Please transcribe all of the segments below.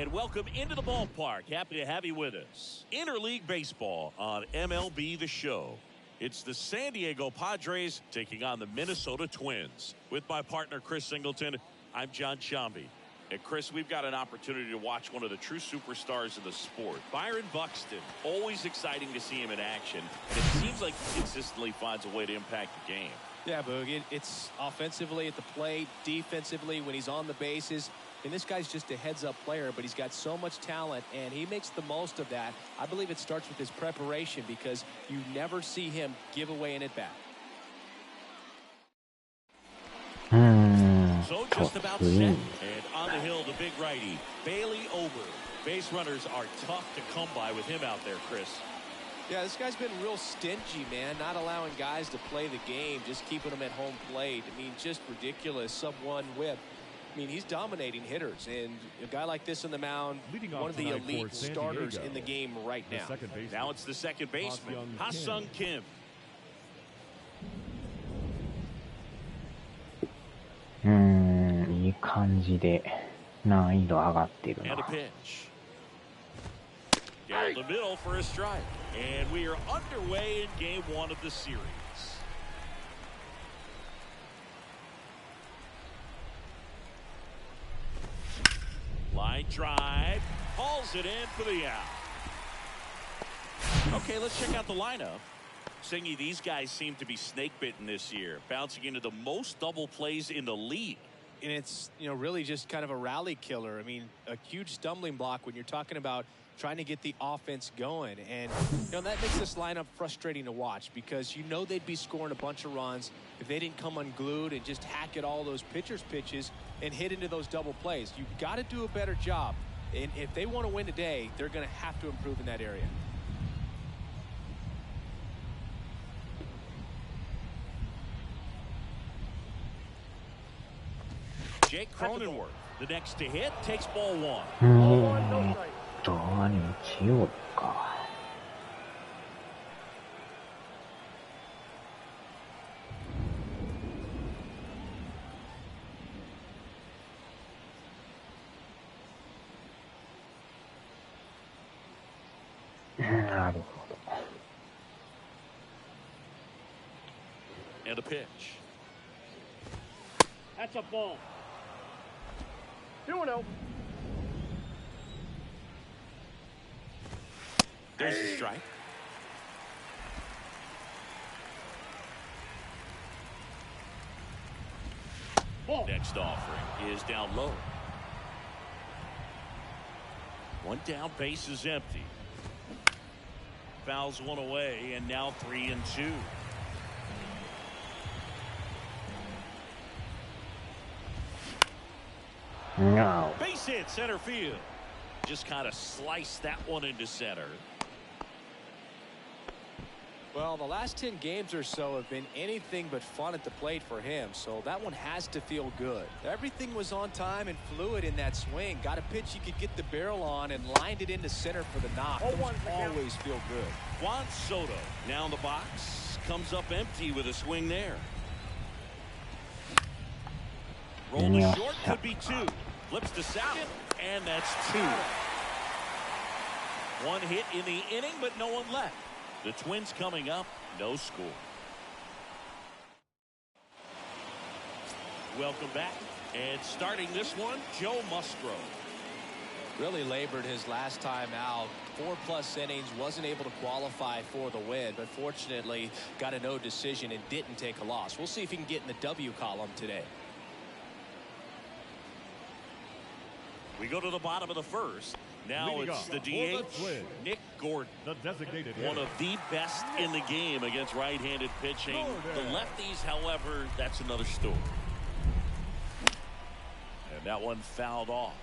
And welcome into the ballpark. Happy to have you with us. Interleague Baseball on MLB The Show. It's the San Diego Padres taking on the Minnesota Twins. With my partner, Chris Singleton, I'm John Shambi. And Chris, we've got an opportunity to watch one of the true superstars in the sport. Byron Buxton, always exciting to see him in action. And it seems like he consistently finds a way to impact the game. Yeah, Boog, it's offensively at the plate, defensively when he's on the bases. And this guy's just a heads-up player, but he's got so much talent, and he makes the most of that. I believe it starts with his preparation because you never see him give away an at-bat. So just about set. And on the hill, the big righty, Bailey Ober. Base runners are tough to come by with him out there, Chris. Yeah, this guy's been real stingy, man, not allowing guys to play the game, just keeping them at home plate. I mean, just ridiculous, sub-1 whip. I mean, he's dominating hitters, and a guy like this on the mound, one of the elite starters in the game right now. Now it's the second baseman, Ha-Sung Kim.いい感じで難易度上がってるな。 And a pitch. Down the middle for a strike. And we are underway in game 1 of the series. Line drive, hauls it in for the out. Okay, let's check out the lineup. Singy, these guys seem to be snake bitten this year, bouncing into the most double plays in the league. And it's, you know, really just kind of a rally killer. I mean, a huge stumbling block when you're talking about trying to get the offense going. And, you know, that makes this lineup frustrating to watch because you know they'd be scoring a bunch of runs if they didn't come unglued and just hack at all those pitchers' pitches and hit into those double plays. You've got to do a better job. And if they want to win today, they're going to have to improve in that area. Jake Cronenworth, the next to hit, takes ball 1. 日曜日か。なるほど。And a pitch. That's a ball. 2-0. There's a strike. Ball. Next offering is down low. One down, base is empty. Fouls one away, and now 3-2. No. Base hit, center field. Just kind of sliced that one into center. Well, the last 10 games or so have been anything but fun at the plate for him, so that one has to feel good. Everything was on time and fluid in that swing. Got a pitch he could get the barrel on and lined it into center for the knock. Those always feel good. Juan Soto now in the box. Comes up empty with a swing there. Roll to short, could be 2. Flips to second, and that's 2. One hit in the inning, but no one left. The Twins coming up, no score. Welcome back. And starting this one, Joe Musgrove. Really labored his last time out. 4+ innings, wasn't able to qualify for the win, but fortunately got a no decision and didn't take a loss. We'll see if he can get in the W column today. We go to the bottom of the first. Now it's the DH, Nick Gordon. One of the best in the game against right-handed pitching. The lefties, however, that's another story. And that one fouled off.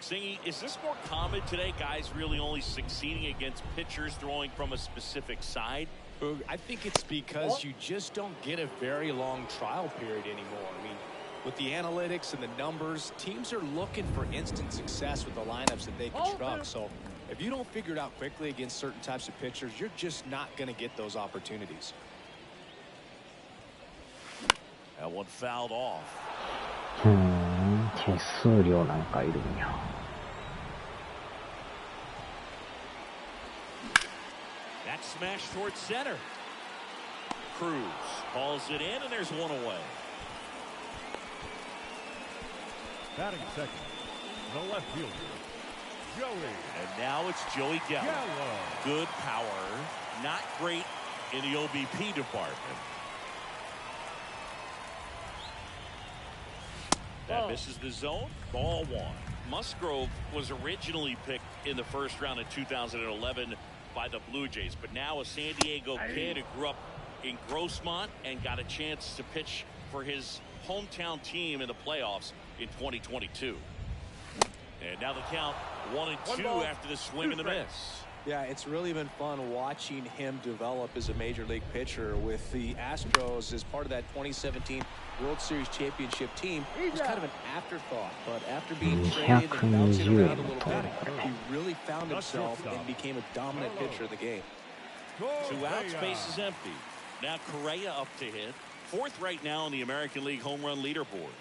Singy, is this more common today? Guys really only succeeding against pitchers throwing from a specific side? I think it's because you just don't get a very long trial period anymore. I mean, with the analytics and the numbers, teams are looking for instant success with the lineups that they construct. So if you don't figure it out quickly against certain types of pitchers, you're just not going to get those opportunities. That one fouled off. 手数料なんかいるんや。That smash towards center. Cruz hauls it in, and there's one away. Batting second, the left fielder, Joey. And now it's Joey Gallo. Good power, not great in the OBP department. That misses the zone. Ball one. Musgrove was originally picked in the first round in 2011 by the Blue Jays, but now a San Diego kid who grew up in Grossmont and got a chance to pitch for his hometown team in the playoffs in 2022. And now the count 1-2 after the swing and the miss. Yeah, it's really been fun watching him develop as a major league pitcher with the Astros as part of that 2017 World Series championship team. It was kind of an afterthought, but after being traded and bouncing around a little bit, he really found himself and became a dominant pitcher in the game. 2 outs, base is empty. Now Correa up to hit. 4th right now on the American League home run leaderboard.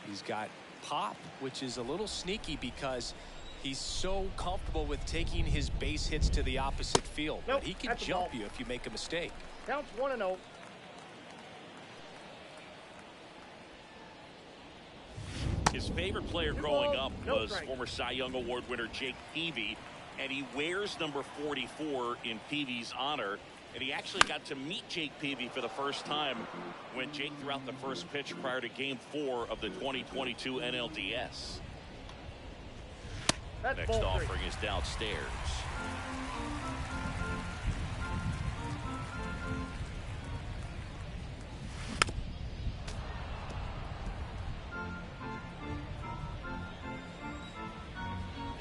He's got pop, which is a little sneaky because he's so comfortable with taking his base hits to the opposite field. But he can jump you if you make a mistake. Counts 1-0. His favorite player growing up was former Cy Young Award winner Jake Peavy, and he wears number 44 in Peavy's honor. And he actually got to meet Jake Peavy for the first time when Jake threw out the first pitch prior to Game 4 of the 2022 NLDS. Next offering is downstairs.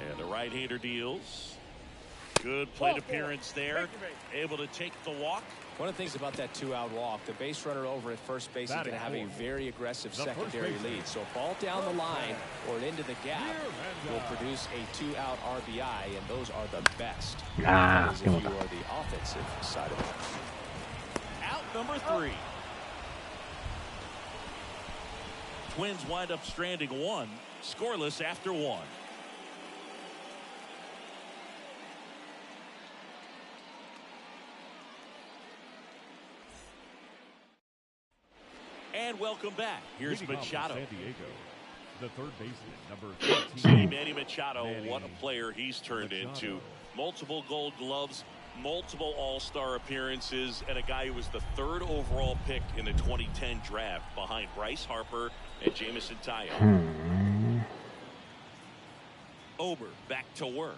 And the right-hander deals. Good plate appearance there. Able to take the walk. One of the things about that 2-out walk, the base runner over at first base is going to have a very aggressive secondary lead. So a ball down the line or into the gap will produce a 2-out RBI, and those are the best. If you are the offensive side of it. Out number 3. Twins wind up stranding 1, scoreless after 1. And welcome back. Here's Machado. San Diego, the third baseman, number 13. See Manny Machado, what a player he's turned into. Multiple Gold Gloves, multiple All-Star appearances, and a guy who was the 3rd overall pick in the 2010 draft behind Bryce Harper and Jamison Tyone. Ober back to work.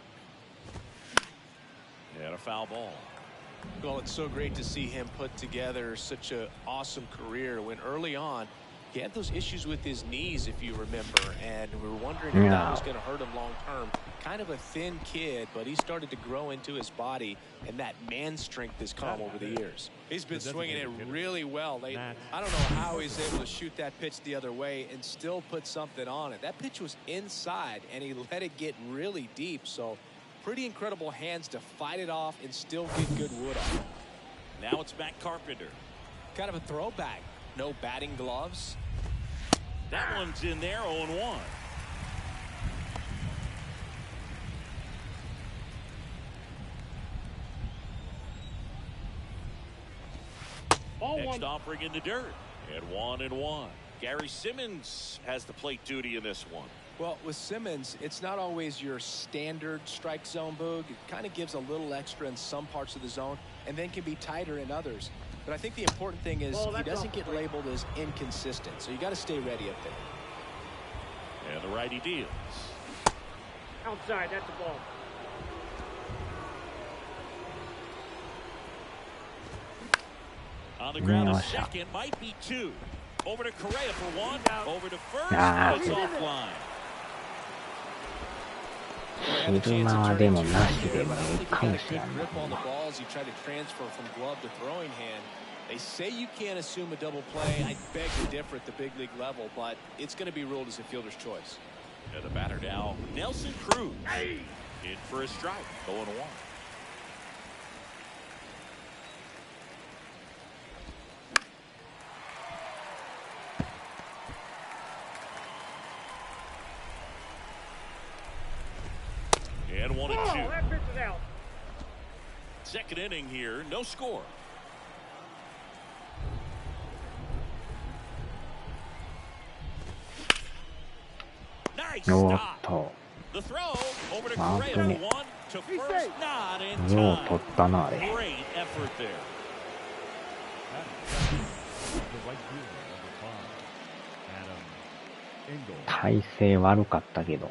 And a foul ball. Well, it's so great to see him put together such an awesome career when early on he had those issues with his knees, if you remember, and we were wondering if that was going to hurt him long term. Kind of a thin kid, but he started to grow into his body, and that man strength has come over the years. He's been swinging it really well. I don't know how he's able to shoot that pitch the other way and still put something on it. That pitch was inside, and he let it get really deep, so pretty incredible hands to fight it off and still get good wood on it. Now it's Matt Carpenter. Kind of a throwback. No batting gloves. That one's in there, 0-1. Next offering in the dirt. And 1-1. Gary Simmons has the plate duty in this one. Well, with Simmons, it's not always your standard strike zone, Boog. It kind of gives a little extra in some parts of the zone and then can be tighter in others. But I think the important thing is he doesn't get labeled as inconsistent, so you got to stay ready up there. And the righty deals. Outside, that's a ball. On the ground, a second, might be 2. Over to Correa for 1. Over to first. It's offline. 昼間はでもなしでもいいかもしれない。They say you can't assume a double play. I beg to differ at the big league level, but it's going to be ruled as a fielder's choice. And the batter now, Nelson Cruz. In for a strike, 0-1. And 1-2. That pitch is out. Second inning here, no score. Nice おっ stop. と、 The throw over to あ Correa ぶね one to first, not in よう time. 取ったな、あれ。 Great effort there. The right fielder, number 5, Adam Engel. 体勢悪かったけど。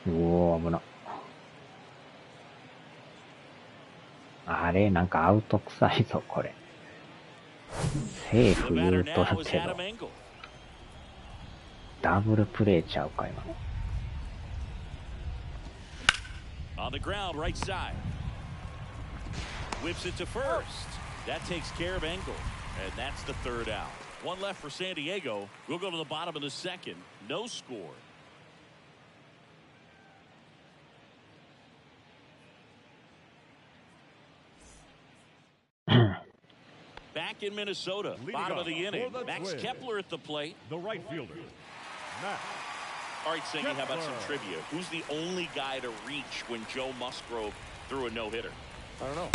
おー、危な。あれ、なんかアウト臭いぞ、これ。セー The フ言 batter うと now る is けど Adam、Engel. ダブルプレーちゃうか、今の。On the ground, right side. Whips it to first. That takes care of Engel. And that's the third out. One left for San Diego. We'll go to the bottom of the second. No score. Back in Minnesota, Leading bottom off of the inning. for the Max Twins. Kepler at the plate. The right fielder, Matt. All right, Singy, how about some Kepler. trivia? Who's the only guy to reach when Joe Musgrove threw a no-hitter? I don't know.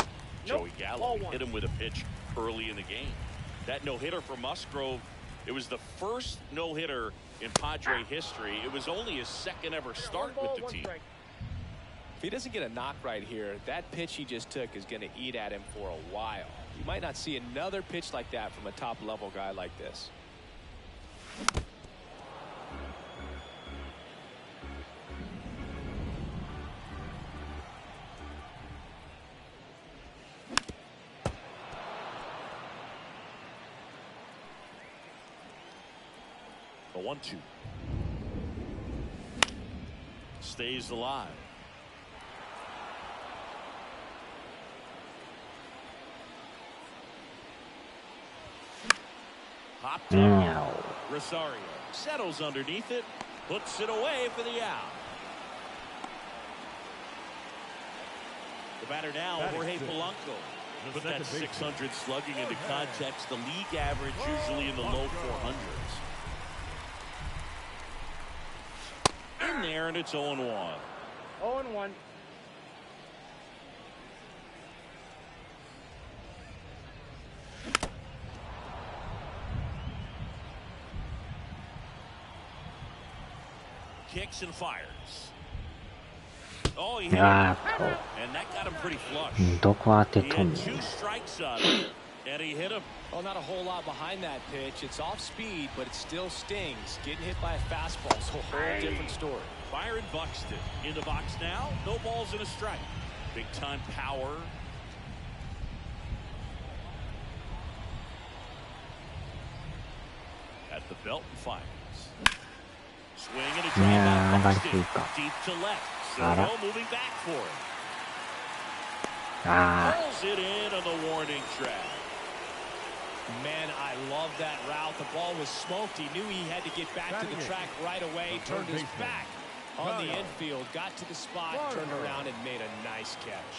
Joey Gallo Ball one. hit him with a pitch early in the game. That no-hitter for Musgrove, it was the first no-hitter in Padre history. It was only his second ever start with the team. If he doesn't get a knock right here, that pitch he just took is going to eat at him for a while. You might not see another pitch like that from a top-level guy like this. A 1-2. Stays alive. Popped up. Meow. Rosario settles underneath it, puts it away for the out. The batter now, Batting Jorge sixth. Polanco. The Put that second baseman. 600 slugging into context. The league average usually in the low 400s. In there, and it's 0-1. 0-1. Kicks and fires. Oh, he hit it. あーっ And that got him pretty flush. と、どこ当て He とん had ねん。 two strikes on it, and he hit him. Oh, not a whole lot behind that pitch. It's off speed, but it still stings. Getting hit by a fastball is a whole different story. Byron Buxton in the box now. No balls and a strike. Big time power. At the belt and fires. Swing and a drive Yeah, by I like Buxton. Luka. Deep to left. Ara. Soto moving back for it. あ Pulls it in on the warning track. Man, I love that route. The ball was smoked. He knew he had to get back to the track right away. The third Turned his baseman. back on the Kyle. infield. Got to the spot, turned around, and made a nice catch.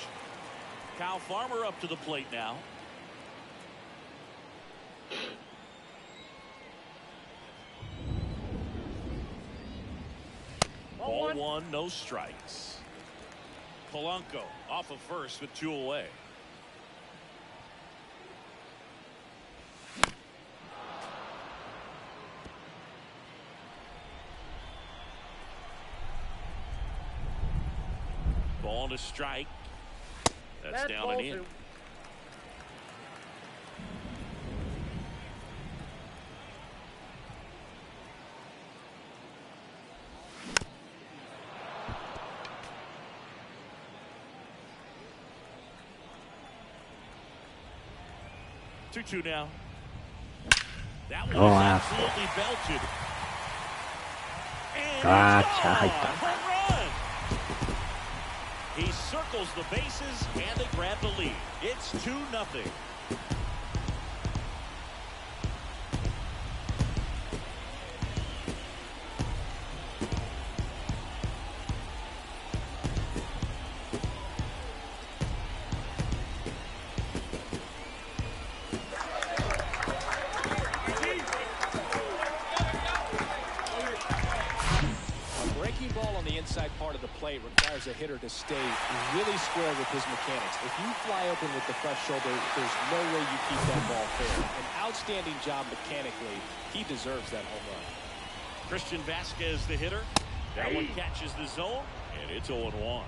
Kyle Farmer up to the plate now. Ball one, no strikes. Polanco off of first with two away. Ball to strike. That's down and in. Two now. That one was absolutely belted. And he's gone. Home run. He circles the bases and they grab the lead. It's 2-0. plate requires a hitter to stay really square with his mechanics. If you fly open with the front shoulder, there's no way you keep that ball fair. An outstanding job mechanically. He deserves that home run. Christian Vasquez, the hitter. That one catches the zone, and it's 0-1.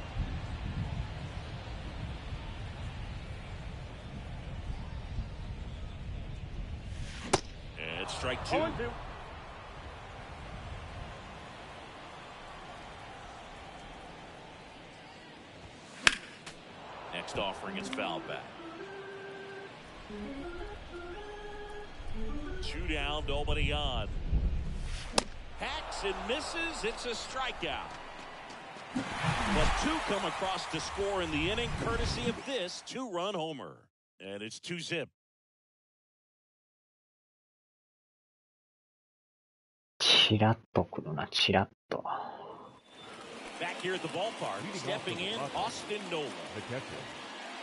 And strike two. 0-2. Next offering is foul back. 2 down, nobody on. Hacks and misses. It's a strikeout. But 2 come across to score in the inning, courtesy of this 2-run homer. And it's 2-zip. チラッとくるな、チラッと。 Back here at the ballpark, stepping in, Austin Nola. The catcher,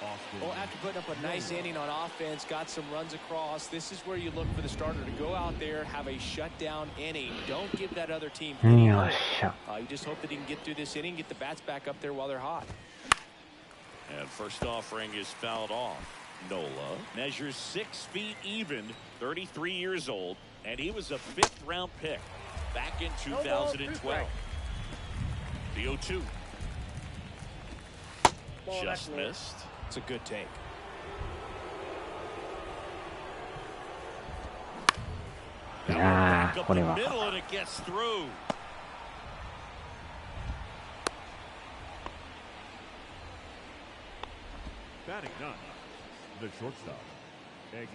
Austin. Well, after putting up a nice inning on offense, got some runs across, this is where you look for the starter to go out there, have a shutdown inning. Don't give that other team any hope. You just hope that he can get through this inning, get the bats back up there while they're hot. And first offering is fouled off. Nola measures 6 feet even, 33 years old, and he was a 5th-round pick back in 2012. The 0-2. Just missed. It's a good take. Back up the middle, and it gets through. Batting ninth, the shortstop.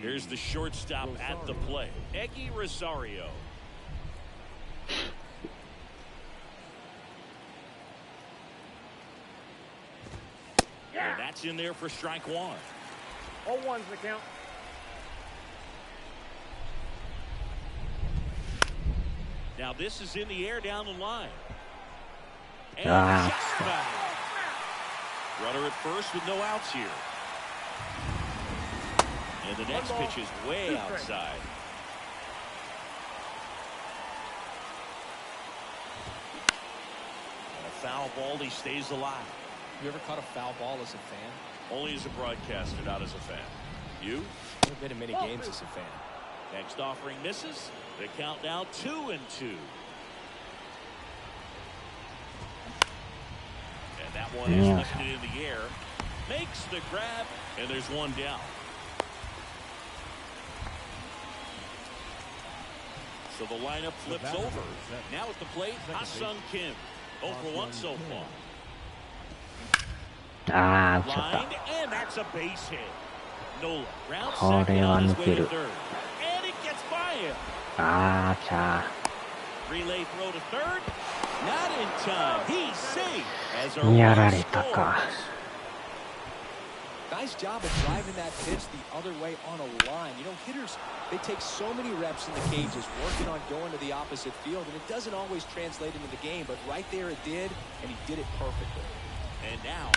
Here's the shortstop at the plate, Eggy Rosario. And that's in there for strike 1. 0-1's the count. Now this is in the air down the line. And Ah. just foul. Runner at first with no outs here. And the next pitch is way outside. And a foul ball, he stays alive. You ever caught a foul ball as a fan? Only as a broadcaster, not as a fan. You? I've been in many games as a fan. Next offering misses. The count now 2-2. And that one is lifted in the air. Makes the grab, and there's 1 down. So the lineup flips over. Now at the plate, Ha-Sung Kim. 0 for 1 so far. ああ、打っちゃっ Lined, and that's a base hit. Nola round た。こ second れは on his 抜 way け to る。 third. And it gets by him. ああ、ちゃ Relay throw to third. Not in time. He's safe as a ー。やら run れた scores. か。 Nice job of driving that pitch the other way on a line. You know, hitters, they take so many reps in the cages, working on going to the opposite field, and it doesn't always translate into the game, but right there it did, and he did it perfectly. And now,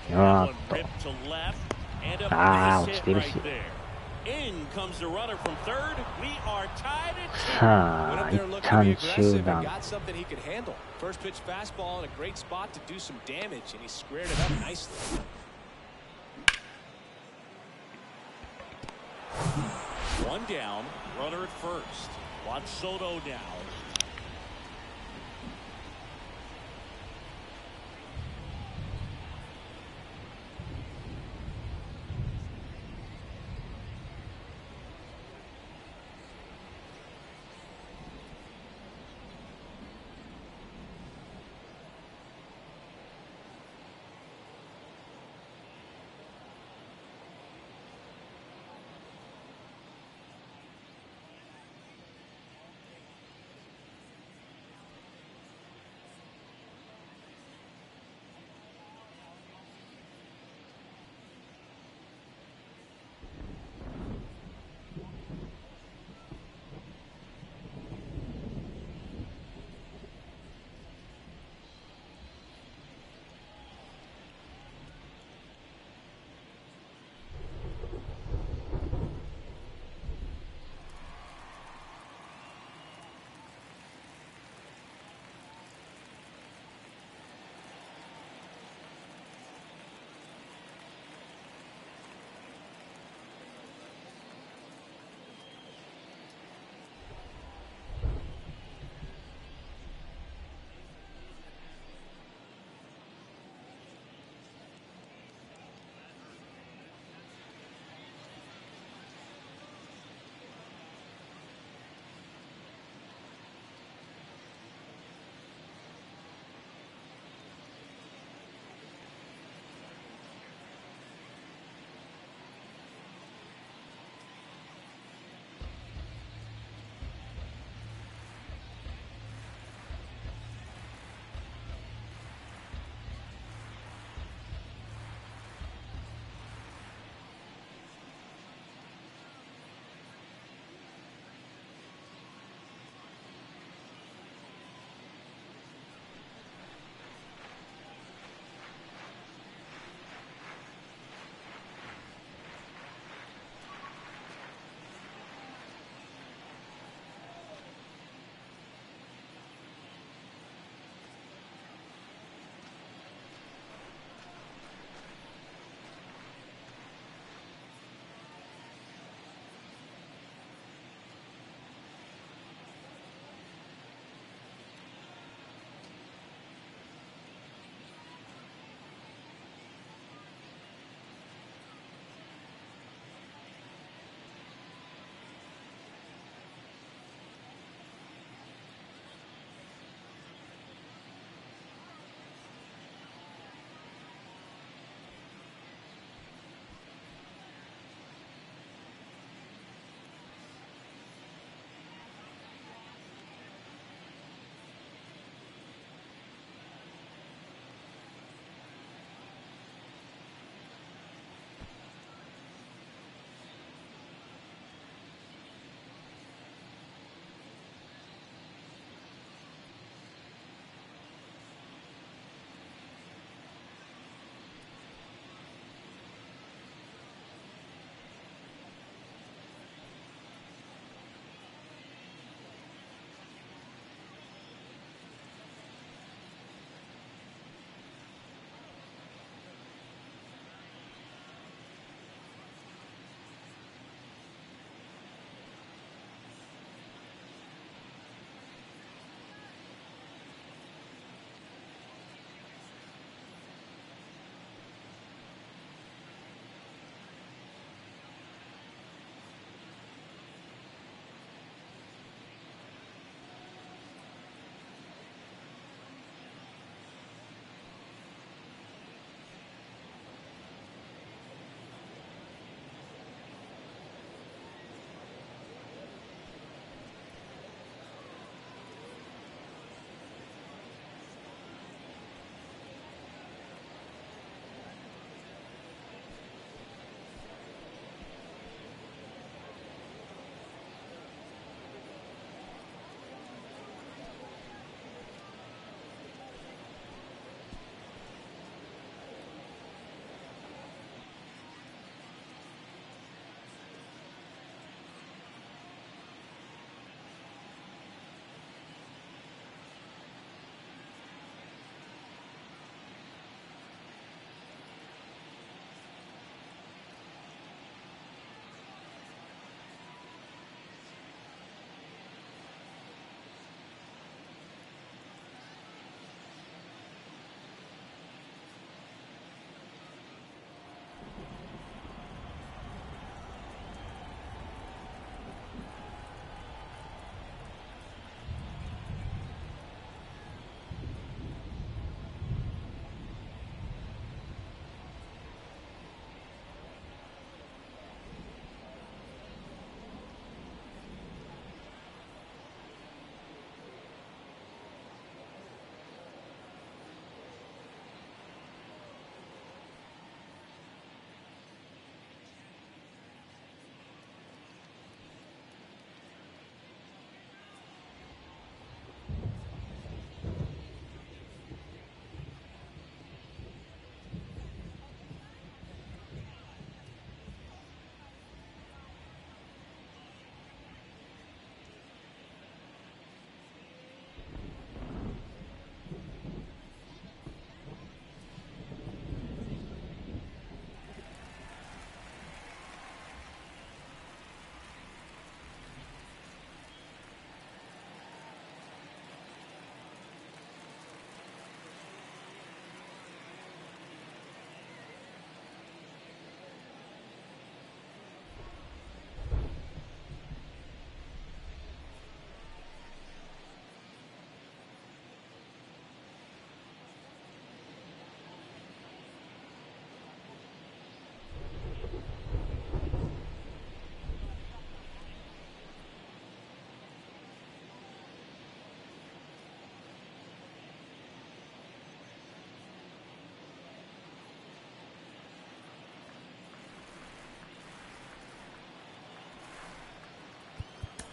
あ one ーっと。 ripped to left, and a Ah, base hit still right shit. there. In comes the runner from third. We are tied at さ Went あ、 up 一 there looking to be 旦 aggressive 中 and 断。 got something he could handle. First pitch fastball in a great spot to do some damage, and he squared it up nicely. One down, runner at first. Juan Soto now.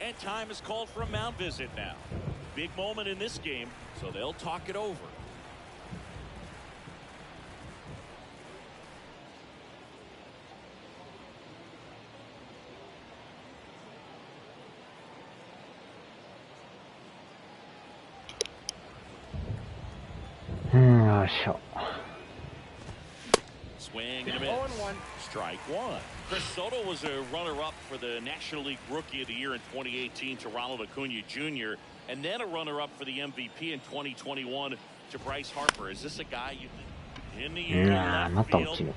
And time is called for a mound visit now. Big moment in this game, so they'll talk it over. Swing and a miss. Strike one. Chris Soto was a runner-up for the National League Rookie of the Year in 2018 to Ronald Acuna Jr. and then a runner-up for the MVP in 2021 to Bryce Harper. Is this a guy you think in the air left field? And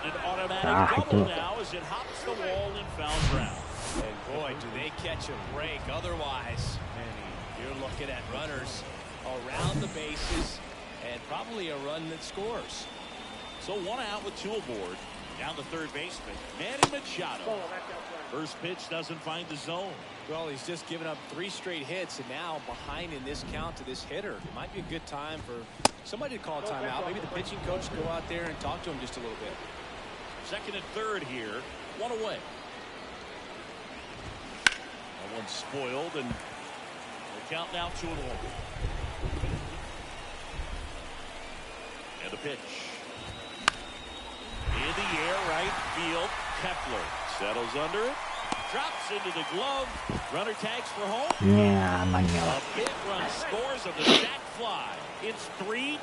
an automatic double now as it hops the wall and foul ground. And boy, do they catch a break. Otherwise, you're looking at runners around the bases and probably a run that scores. So one out with two aboard. Down the third baseman, Manny Machado. First pitch doesn't find the zone. Well, he's just given up 3 straight hits, and now behind in this count to this hitter. It might be a good time for somebody to call a timeout. Maybe the pitching coach go out there and talk to him just a little bit. Second and third here, one away. That one's spoiled, and the count now 2-1. And the pitch. In the air, right field. Kepler settles under it. Drops into the glove. Runner tags for home. A hit run scores of the sac fly. It's 3-2.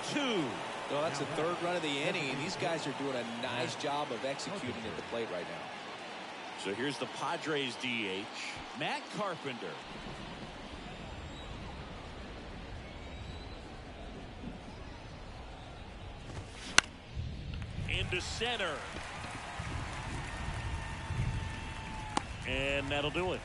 Well, that's the third run of the inning, and these guys are doing a nice job of executing at the plate right now. So here's the Padres DH, Matt Carpenter. Into center. And that'll do it.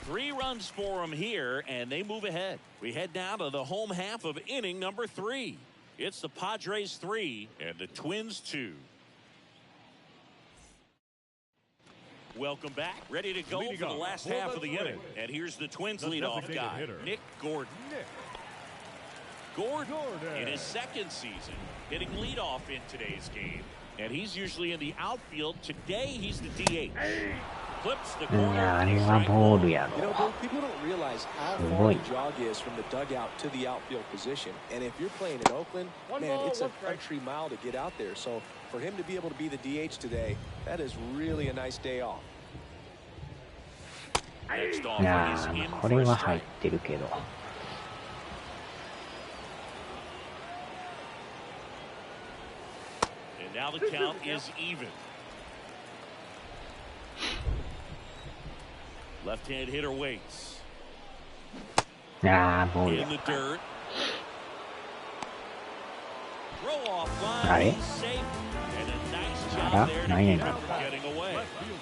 3 runs for them here, and they move ahead. We head down to the home half of inning number 3. It's the Padres 3 and the Twins 2. Welcome back. Ready to go for the last half of the inning. And here's the Twins leadoff guy, Nick Gordon. Gordon, in his second season, hitting leadoff in today's game. And he's usually in the outfield. Today, he's the DH. Clips the corner. You know, people don't realize how far the jog is from the dugout to the outfield position. And if you're playing in Oakland, man, it's a country mile to get out there. So for him to be able to be the DH today, that is really a nice day off. Next offer is in for a strike. And now the count is even. Left-hand hitter waits. In the dirt. Throw off line. He's safe. And a nice job there to keep him from getting away.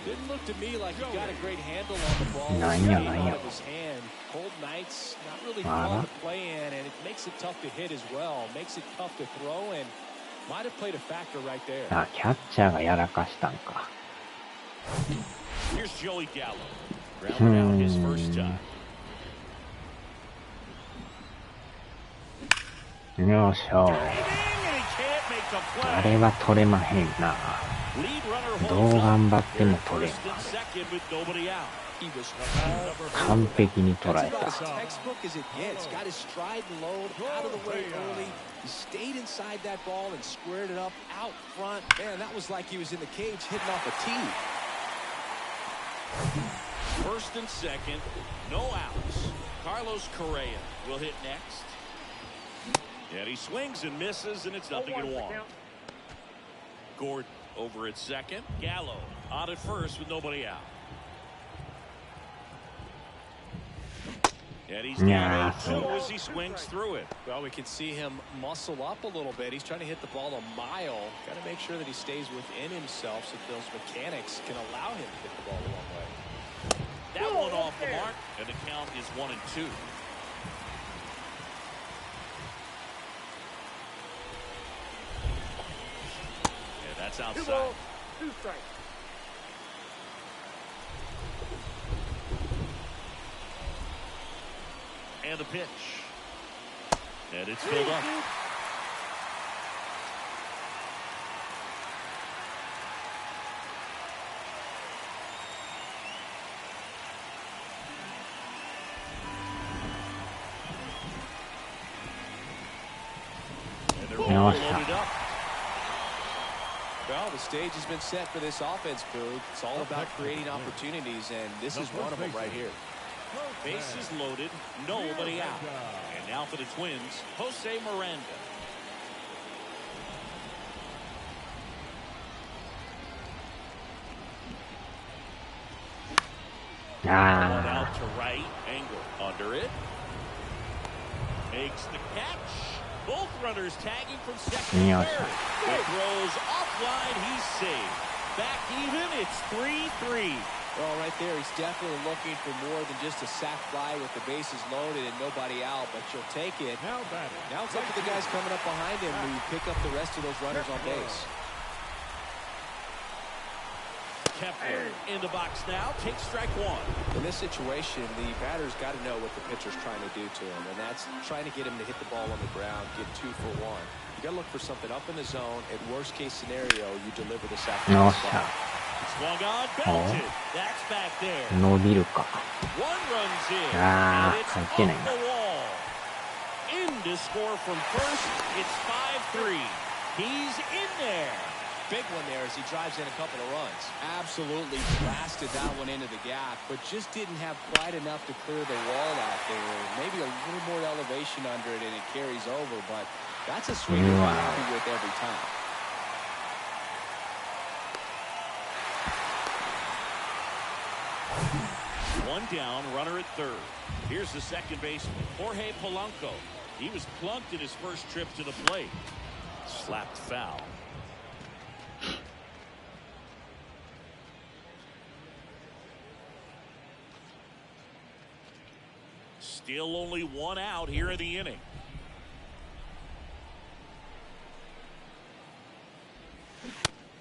Didn't look to me like he got a great handle on the ball. Out of his hand. Cold nights, not really fun to play in, and it makes it tough to hit as well. Makes it tough to throw, and might have played a factor right there. Here's Joey Gallo. Grounded out his first time. よいしょ。あれは取れまへんな。どう頑張っても取れんわ。完璧に捉えた。First and second, no outs. Carlos Correa will hit next. And he swings and misses, and it's 0-1. Gordon over at second. Gallo on at first with nobody out. And he's down 0-2 as he swings through it. Well, we can see him muscle up a little bit. He's trying to hit the ball a mile. Got to make sure that he stays within himself so those mechanics can allow him to hit the ball a long way. That one off the mark, and the count is 1-2. And that's outside. 2 strikes. And the pitch. And it's filled up. よっしゃ。 Well, the stage has been set for this offense, Boog. It's all about creating opportunities, and this is one of them right here. Bases loaded, nobody out. And now for the Twins, Jose Miranda. Out to right, Angle under it. Makes the catch. Both runners tagging from second to third. The throws offline, he's safe. Back even, it's 3-3. Well, right there, he's definitely looking for more than just a sac fly with the bases loaded and nobody out, but you'll take it. Now it's up to the guys coming up behind him to pick up the rest of those runners on base. Kepler in the box now, takes strike one. In this situation, the batter's got to know what the pitcher's trying to do to him, and that's trying to get him to hit the ball on the ground, get 2 for 1. You got to look for something up in the zone. At worst case scenario, you deliver the sac fly. Swung on, belted. That's back there. 伸びるか。 One runs in, あ and it's あ、関 off 係ない the な。 wall. In to score from first, it's 5-3. He's in there. Big one there as he drives in a couple of runs. Absolutely blasted that one into the gap, but just didn't have quite enough to clear the wall out there. Maybe a little more elevation under it and it carries over, but that's a swing you're happy with every time. One down, runner at third. Here's the second baseman, Jorge Polanco. He was plunked in his first trip to the plate. Slapped foul. Still only one out here in the inning.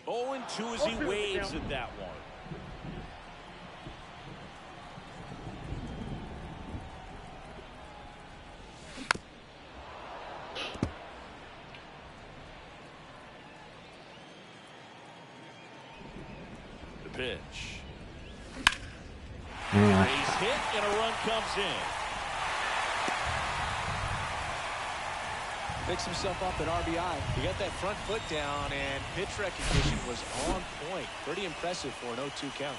Oh, and 2 as he waves at that one. The pitch. Base hit and a run comes in. Picks himself up at RBI. He got that front foot down, and pitch recognition was on point. Pretty impressive for an 0-2 count.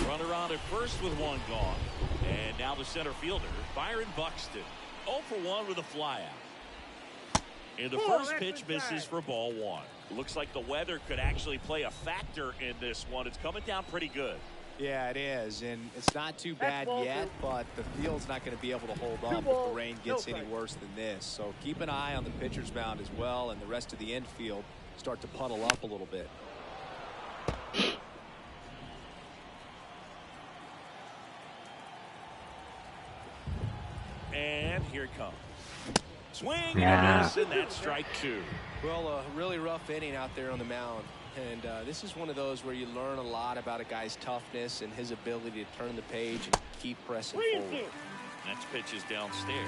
Runner on at first with one gone. And now the center fielder, Byron Buxton. 0 for 1 with a flyout. And the first pitch misses for ball 1. Looks like the weather could actually play a factor in this one. It's coming down pretty good. Yeah, it is, and it's not too bad yet, but the field's not going to be able to hold up if the rain gets any worse than this. So keep an eye on the pitcher's mound as well, and the rest of the infield start to puddle up a little bit. And here it comes. Swing and a miss, and that's strike 2. Well, a really rough inning out there on the mound. And this is one of those where you learn a lot about a guy's toughness and his ability to turn the page and keep pressing forward. Next pitch is downstairs.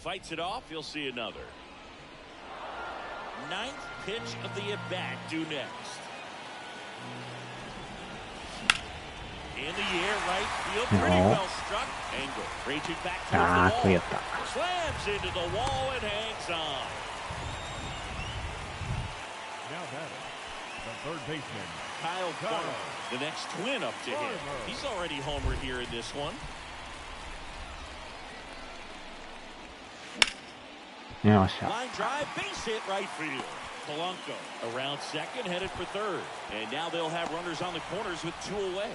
Fights it off. You'll see another. 9th pitch of the at-bat due next. In the air, right field. Pretty well struck. Angle reaching back towards the wall. Slams into the wall and hangs on. Now batting, the third baseman, Kyle Farmer, the next twin up to him. He's already homered here in this one. Line drive, base hit right field. Polanco around second, headed for third. And now they'll have runners on the corners with 2 away.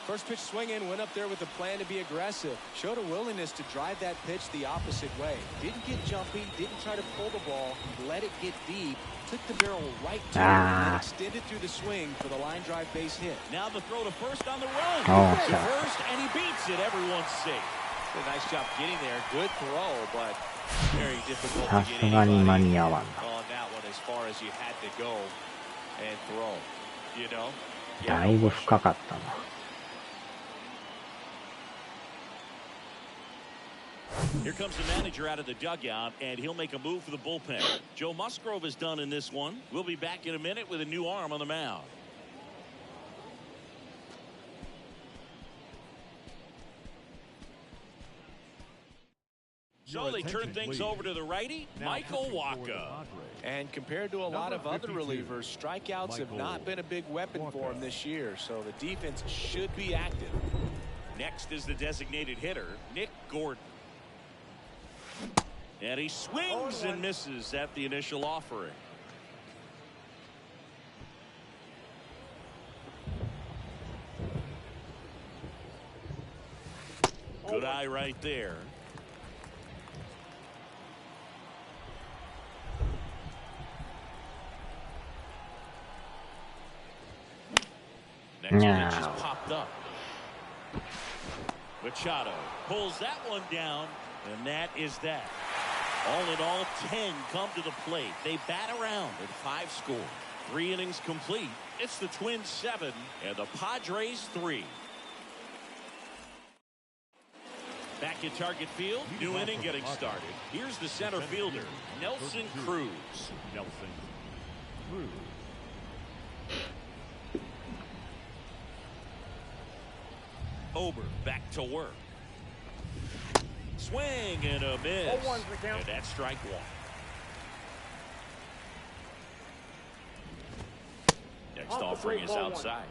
First pitch swinging, went up there with a plan to be aggressive. Showed a willingness to drive that pitch the opposite way. Didn't get jumpy, didn't try to pull the ball, let it get deep, took the barrel right to it, and extended through the swing for the line drive base hit. Now the throw to first on the run. To first, and he beats it. Everyone's safe. Did a nice job getting there. Good throw, but very difficult to get anybody on that one as far as you had to go. and throw. You know? だいぶ深かったな。Here comes the manager out of the dugout, and he'll make a move for the bullpen. Joe Musgrove is done in this one. We'll be back in a minute with a new arm on the mound. So they turn things over to the righty, Michael Wacha. And compared to a lot of other relievers, strikeouts have not been a big weapon for him this year, so the defense should be active. Next is the designated hitter, Nick Gordon. And he swings and misses at the initial offering. Good eye right there. Next pitch is popped up. Machado pulls that one down, and that is that. All in all, 10 come to the plate. They bat around at 5 score. 3 innings complete. It's the Twins 7 and the Padres 3. Back at Target Field, new inning getting started. Here's the center fielder, Nelson Cruz. Nelson Cruz. Ober back to work. Swing and a miss. And that's strike 1. Next offering is outside.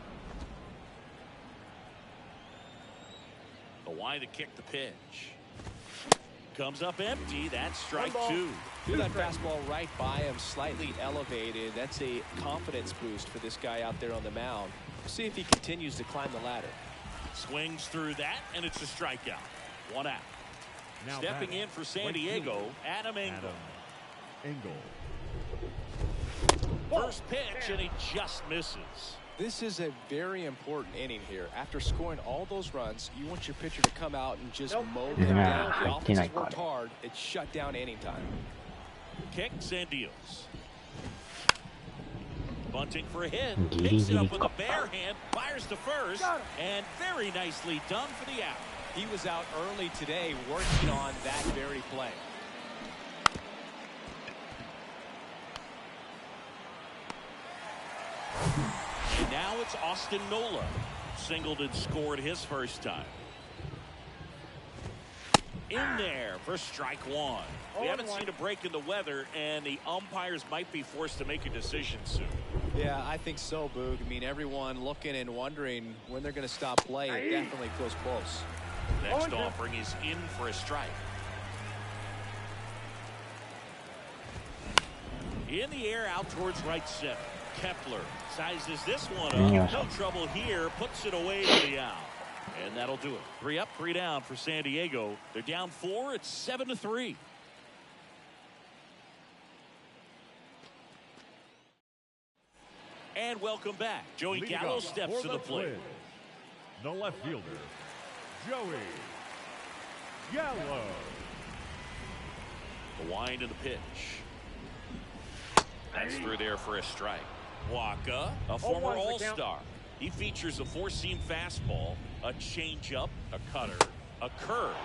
The wide to kick the pitch. Comes up empty. That's strike 2. Threw that fastball right by him, slightly elevated. That's a confidence boost for this guy out there on the mound. See if he continues to climb the ladder. Swings through that, and it's a strikeout. 1 out. Now stepping in for San Diego, Adam Engel. First pitch, and he just misses. This is a very important inning here. After scoring all those runs, you want your pitcher to come out and just mow them down. The offense has worked hard. It's shut down anytime. Kicks and deals. Bunting for a hit. Picks it up with a bare hand. Fires to first. And very nicely done for the out. He was out early today working on that very play. And now it's Austin Nola. Singleton scored his first time. In there for strike 1. We haven't seen a break in the weather, and the umpires might be forced to make a decision soon. Yeah, I think so, Boog. I mean, everyone looking and wondering when they're going to stop play. It definitely feels close. Next offering is in for a strike. In the air out towards right center. Kepler sizes this one up. No trouble here. Puts it away to the out. And that'll do it. 3 up, 3 down for San Diego. They're down 4. It's 7-3. And welcome back. Joey Gallo steps to the plate. The left fielder, Joey Gallo. The wind of the pitch. That's through there for a strike. Wacha, a former All-Star. He features a 4-seam fastball, a changeup, a cutter, a curve,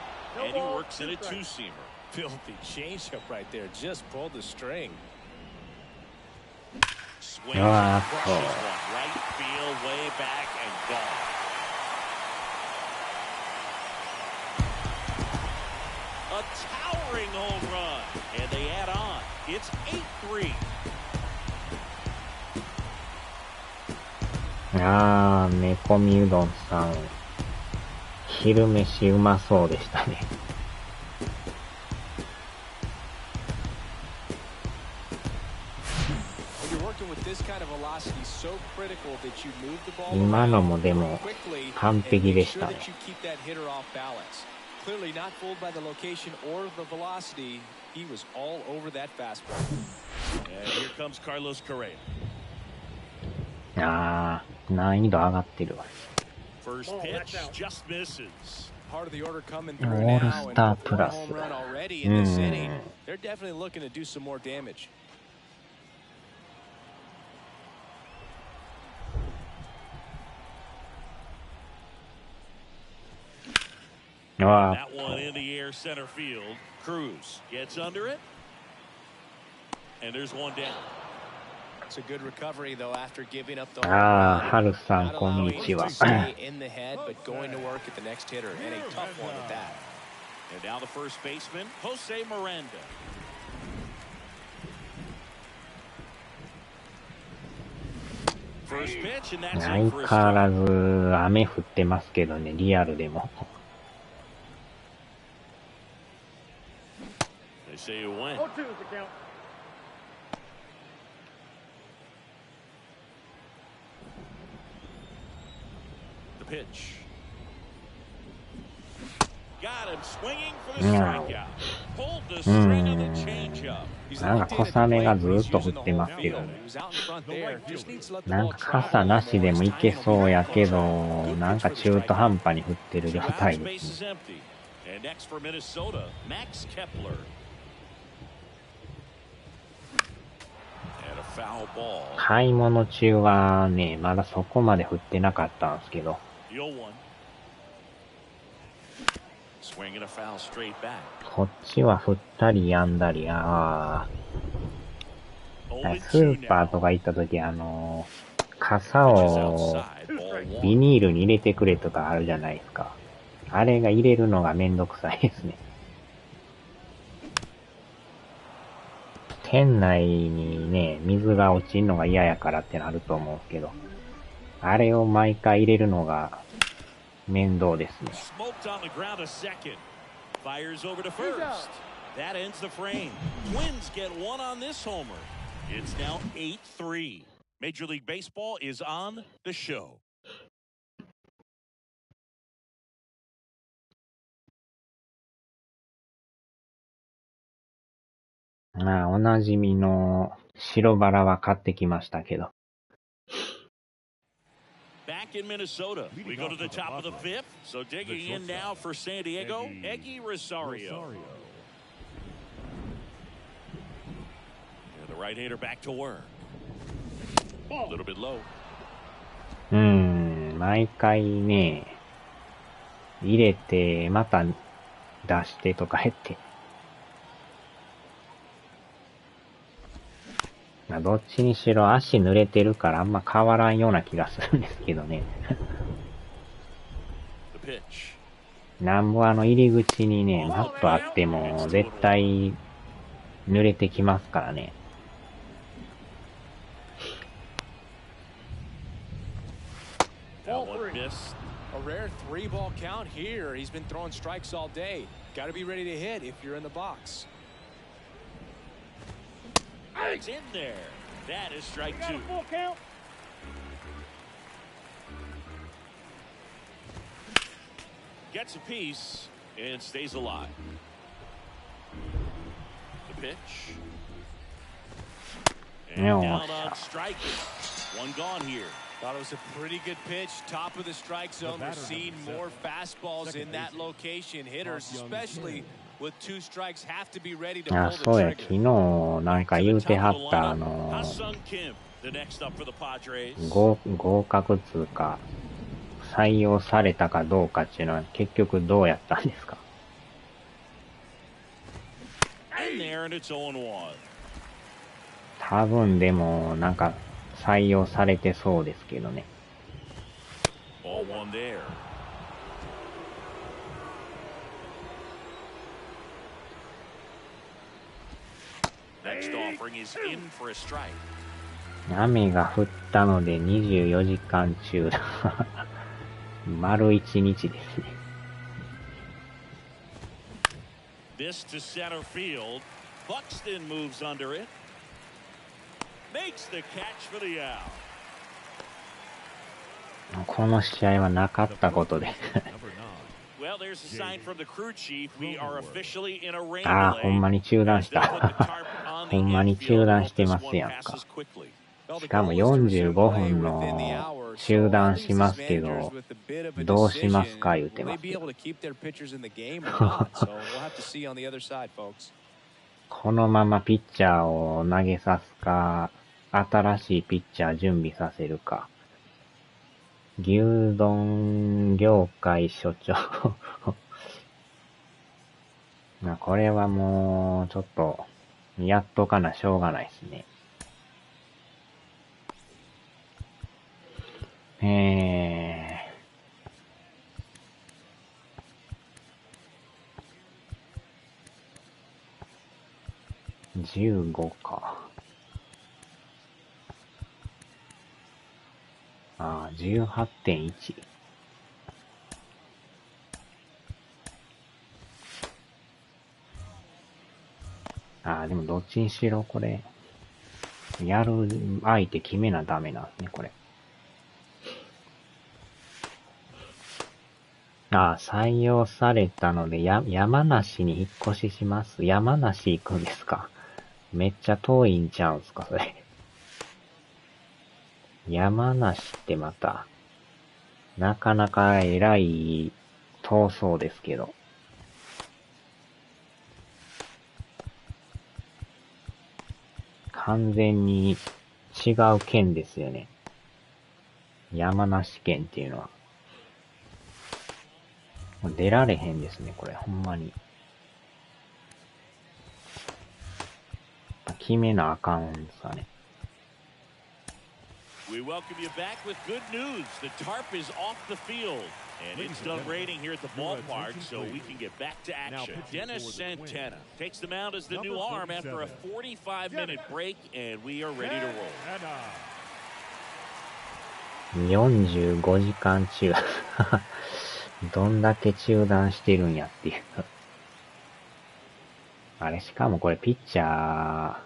and he works in a 2-seamer. Filthy changeup right there. Just pulled the string. Swings and brushes one. Right field, way back, and gone. A towering home run, and they add on. It's 8-3. あー、寝込みうどんさん、昼飯うまそうでしたね。今のもでも完璧でしたね。Clearly not fooled by the location or the velocity. He was all over that fastball. And here comes Carlos Correa. あー、難易度上がってるわ。First pitch just misses. Part of the order coming through now, and with one home run already in this inning, they're definitely looking to do some more damage. わ That one in the air center field. Cruz gets under it. And there's one down. It's a good recovery though after giving up the ああ、ハルさん、 not こん allowing に it ち to は。 stay in the head, but going to work at the next hitter, and a tough one at that. And now the first baseman, Jose Miranda. First pitch, and that's 相 in for a 変わら strike. ず雨降ってますけどね、リアルでも。They say you win. 0-2 is the count. The pitch. Got him swinging for the strikeout. Pulled the string of the changeup. なんか小雨がずっと降ってますけどね。なんか傘なしでもいけそうやけど、なんか中途半端に降ってる状態ですね。And next for Minnesota, Max Kepler. And a foul ball. 買い物中はね、まだそこまで降ってなかったんですけど。The 0-1. Swinging a foul straight back. こっちは降ったりやんだり、ああ。スーパーとか行った時、傘をビニールに入れてくれとかあるじゃないですか。あれが入れるのがめんどくさいですね。店内にね、水が落ちるのが嫌やからってなると思うんですけど、あれを毎回入れるのが面倒ですね。Smoked on the ground a second. Fires over to first. That ends the frame. Twins get one on this homer. It's now 8-3. Major League Baseball is on the show. まあ、おなじみの白バラは買ってきましたけど。Back in Minnesota, we go to the top of the fifth. So digging in now for San Diego, Eggy Rosario. And the right-hander back to work. A little bit low. 毎回ね、入れて、また出してとか言って。まあ、どっちにしろ足濡れてるからあんま変わらんような気がするんですけどね。なんぼ入り口にね、マットあっても絶対濡れてきますからね。A rare 3-ball count here. He's been throwing strikes all day. Got to be ready to hit if you're in the box. It's in there. That is strike two. Full count. Gets a piece and stays alive. The pitch. And down on strike. One gone here. Thought it was a pretty good pitch. Top of the strike zone. We're seeing more fastballs in that location. Hitters, especially with two strikes, have to be ready to pull the trigger. そうや、昨日なんか言うてはった合格通か採用されたかどうかっていうのは結局どうやったんですか？多分でもなんか採用されてそうですけどね。雨が降ったので24時間中だ。丸1日ですね。This to center field. Buxton moves under it. Makes the catch for the out. この試合はなかったことで。Well, there's a sign from the crew chief. We are officially in a rain delay. ああ、ほんまに中断した。ほんまに中断してますやんか。しかも45分の中断しますけど、どうしますか言うてます。このままピッチャーを投げさすか、新しいピッチャー準備させるか。牛丼業界所長まあ、これはもう、ちょっと、やっとかな、しょうがないですね。15か。ああ、18.1。ああ、でもどっちにしろこれ、やる相手決めなダメなんですね、これ。ああ、採用されたので、山梨に引っ越しします。山梨行くんですか。めっちゃ遠いんちゃうんすか、それ。山梨ってまた、なかなか偉い遠そうですけど。完全に違う県ですよね。山梨県っていうのは。出られへんですね、これ、ほんまに。決めなあかんすかね。We welcome you back with good news. The tarp is off the field. And it's done raining here at the ballpark, so we can get back to action. Dennis Santana takes the mound as the new arm after a 45-minute break, and we are ready to roll. 45時間中。どんだけ中断してるんやっていう。あれ、しかもこれピッチャー、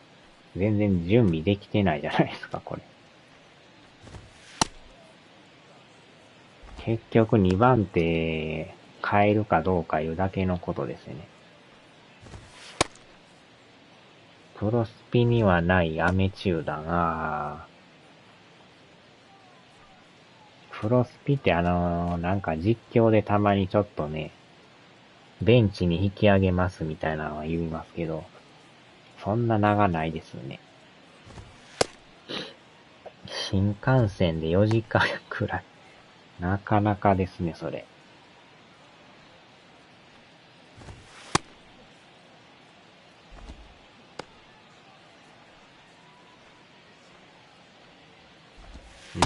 全然準備できてないじゃないですか、これ。結局2番手変えるかどうかいうだけのことですね。プロスピにはない雨中断。プロスピってなんか実況でたまにちょっとね、ベンチに引き上げますみたいなのは言いますけど、そんな長ないですよね。新幹線で4時間くらい。なかなかですね、それ。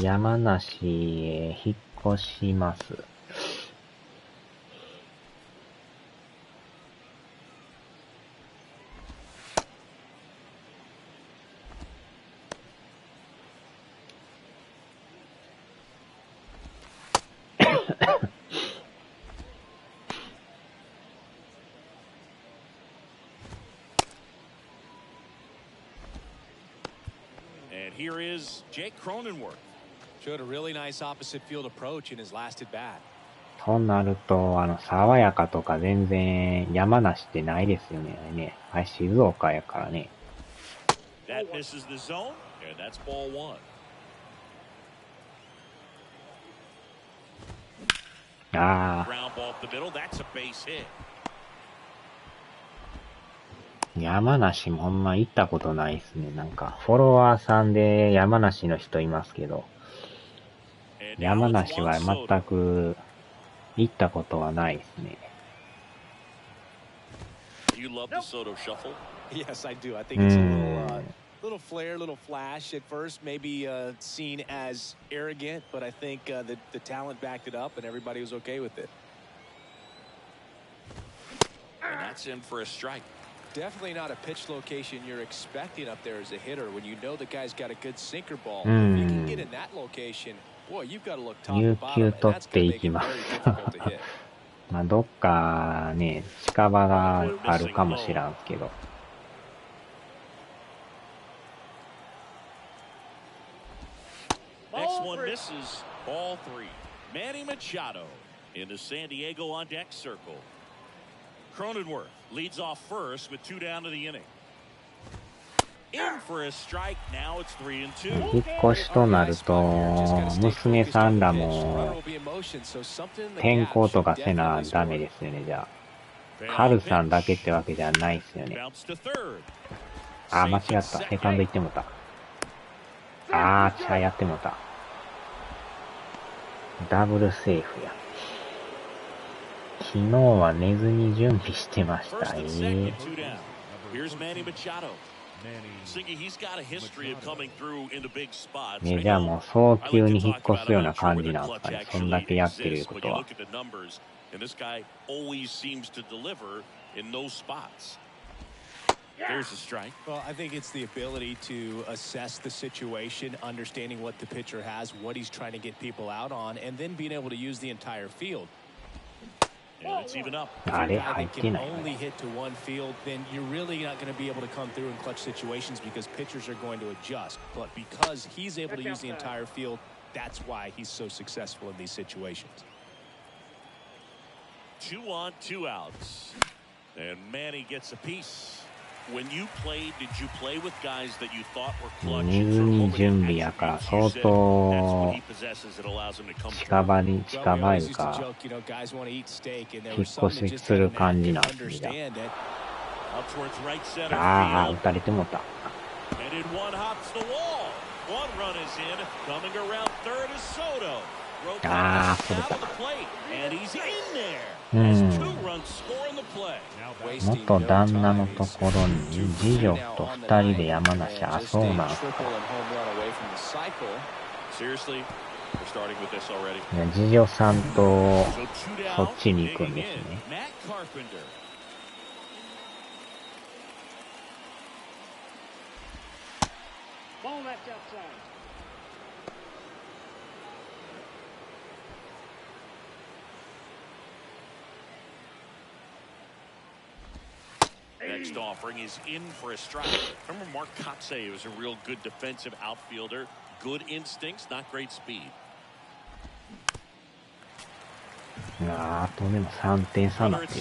山梨へ引っ越します。And here is Jake Cronenworth. Showed a really nice opposite field approach in his last at bat. となると、爽やかとか全然山梨ってないですよね。あれ静岡やからね。That misses the zone, and that's ball one. ああ。 Ground ball up the middle, that's a base hit. 山梨もほんま行ったことないですね。なんか、フォロワーさんで山梨の人いますけど、山梨は全く行ったことはないですね。You love the Soto shuffle? Yes, I do. I think it's a little flair, little flash at first, maybe seen as arrogant, but I think the talent backed it up and everybody was okay with it. And that's in for a strike. Definitely not a pitch location you're expecting up there as a hitter when you know the guy's got a good sinker ball. If you can get in that location, boy, you've got to look top to bottom, and that's going to make it very difficult to hit. まあ、どっかね、近場があるかもしらんすけど。Next one misses. Ball three. Manny Machado into San Diego on deck circle. Cronenworth leads off first with 2 down to the inning. In for a strike. Now it's 3-2. 引っ越しとなると、娘さんらも転校とかせなダメですよね、じゃあ。春さんだけってわけじゃないですよね。あ、間違った。セカンド行ってもた。あー、やってもた。ダブルセーフや。昨日は寝ずに準備してました。First and second, two down. Here's Manny Machado. Siggy, he's got a history of coming through into big spots. ね、じゃあもう早急に引っ越すような感じなんですかね。そんだけやってることは。And this guy always seems to deliver in those spots. There's a strike. Well, I think it's the ability to assess the situation, understanding what the pitcher has, what he's trying to get people out on, and then being able to use the entire field. And it's even up. If you're a guy that can only hit to one field, then you're really not going to be able to come through in clutch situations because pitchers are going to adjust. But because he's able to use the entire field, that's why he's so successful in these situations. 2 on, 2 outs. And Manny gets a piece. When you played, did you play with guys that you thought were clutch? 寝ずに準備やから相当近場るか引っ越しする感じなんですね。ああ、打たれてもた。ああ、それか。元旦那のところに次女と2人で山梨。あ、そうなんすか。いや、次女さんとそっちに行くんですね。Next offering is in for a strike. Remember Mark Kotsay was a real good defensive outfielder. Good instincts, not great speed. あとでも3点差なんて。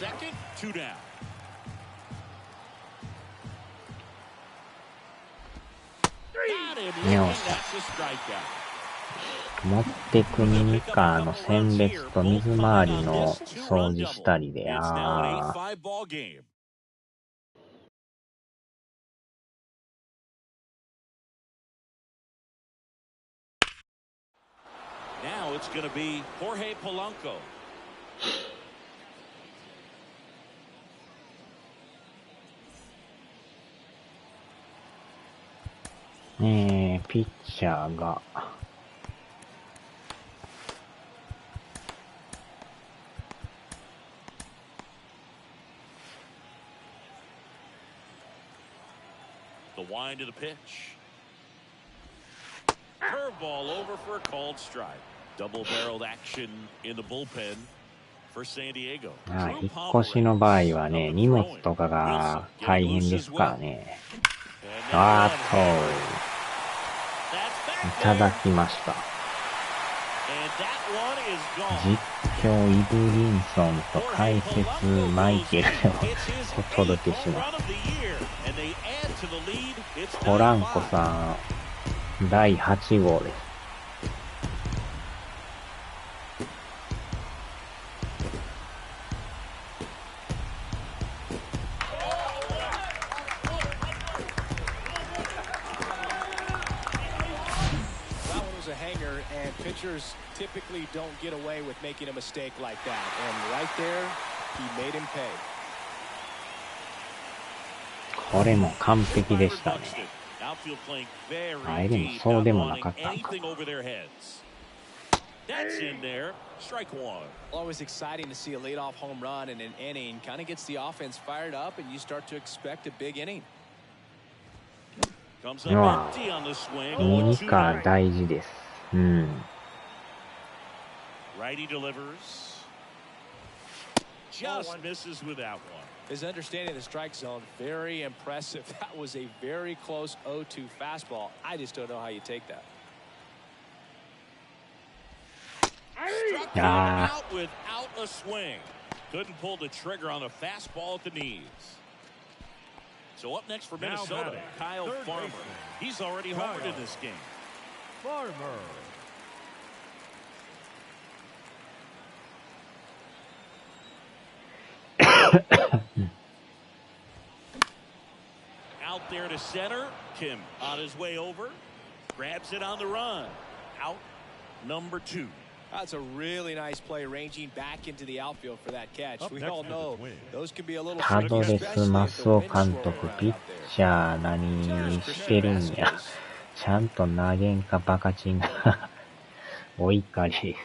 よし。持ってくミニカーの選別と水回りの掃除したりで、ああ。Now it's going to be Jorge Polanco. ピッチャーがThe wind of the pitch. Curveball over for a called strike. Double-barreled action in the bullpen for San Diego. 引っ越しの場合はね、荷物とかが大変ですからね。あーっと、いただきました。実況イブリンソンと解説マイケルをお届けします。ポランコさん、第8号です。Pitchers typically don't get away with making a mistake like that, and right there, he made him pay. これも完璧でしたね。あれでもそうでもなかったんか。That's in there. Strike one. Always exciting to see a leadoff home run in an inning. Kind of gets the offense fired up, and you start to expect a big inning. Comes up empty on the swing. ミニカー大事です。うん。Righty delivers. Just misses with that one. His understanding of the strike zone, very impressive. That was a very close 0-2 fastball. I just don't know how you take that. Struck him out without a swing. Couldn't pull the trigger on the fastball at the knees. So up next for Minnesota, Kyle Farmer. He's already homered in this game. Farmer. Out there to center. Kim on his way over. Grabs it on the run. Out number 2. That's a really nice play, ranging back into the outfield for that catch. Up We next all is know Win. those can be a little パ tricky, ドレス especially マ if ス the オ wind is 監 blowing 督、 around ピッ out there. チャー何してるんや。ちゃんと投げんかバカチンがお怒り。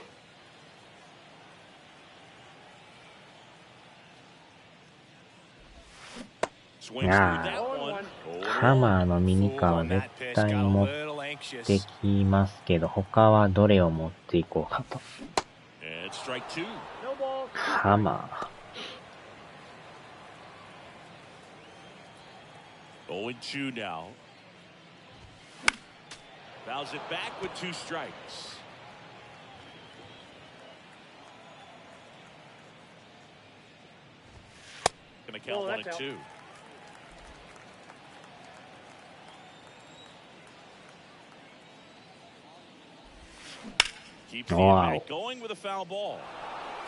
ハマーのミニカーは絶対持ってきますけど、他はどれを持っていこうかと。ハマー。0-2 now. Fouls it back with 2 strikes. Gonna count 1 and 2. Keeps the impact going with a foul ball.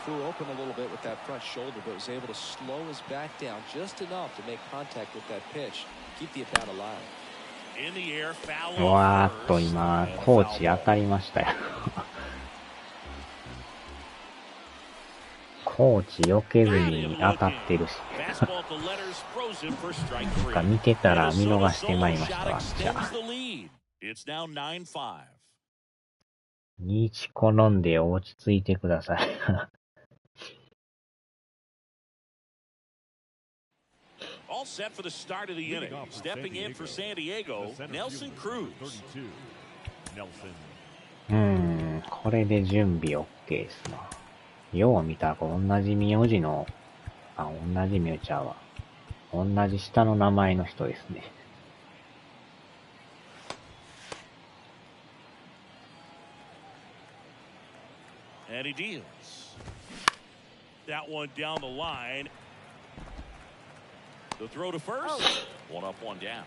Flew open a little bit with that front shoulder, but was able to slow his back down just enough to make contact with that pitch. Keep the at bat alive. In the air, foul. ー。わーっと今、コーチ当たりましたよ。コーチ避けずに当たってるし。なんか見てたら見逃してまいりましたわ。じゃあ。2-1転んで落ち着いてください。All set for the start of the inning. Stepping in for San Diego, Nelson Cruz. これで準備 OK ですな。よう見たら同じ名字の、同じ名字ちゃうわ。同じ下の名前の人ですね。And he deals. That one down the line. The throw to first. 1 up, 1 down.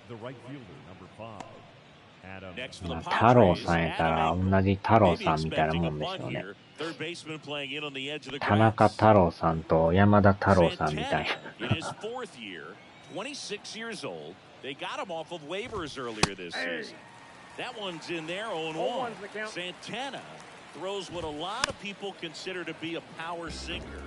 The right fielder, number 5. 太郎さんやったら同じ太郎さんみたいなもんでしょうね。田中太郎さんと山田太郎さんみたいな。That one's in there, 0-1. Santana throws what a lot of people consider to be a power sinker.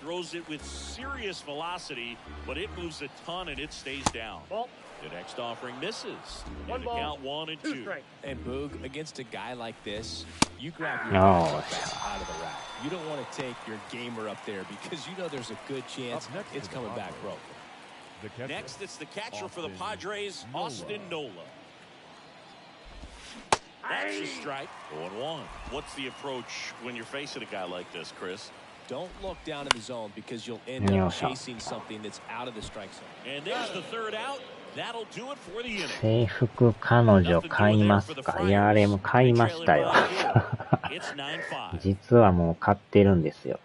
Throws it with serious velocity, but it moves a ton and it stays down. The next offering misses. And the count 1 and 2. And Boog, against a guy like this, you grab your out of the rack. You don't want to take your gamer up there because you know there's a good chance it's coming back broke. Next, it's the catcher for the Padres, Austin Nola. That's a strike. 0-1. What's the approach when you're facing a guy like this, Chris? Don't look down in the zone because you'll end up chasing something that's out of the strike zone. And there's the third out. That'll do it for the inning. 制服彼女買いますか？いや、あれも買いましたよ。実はもう買ってるんですよ。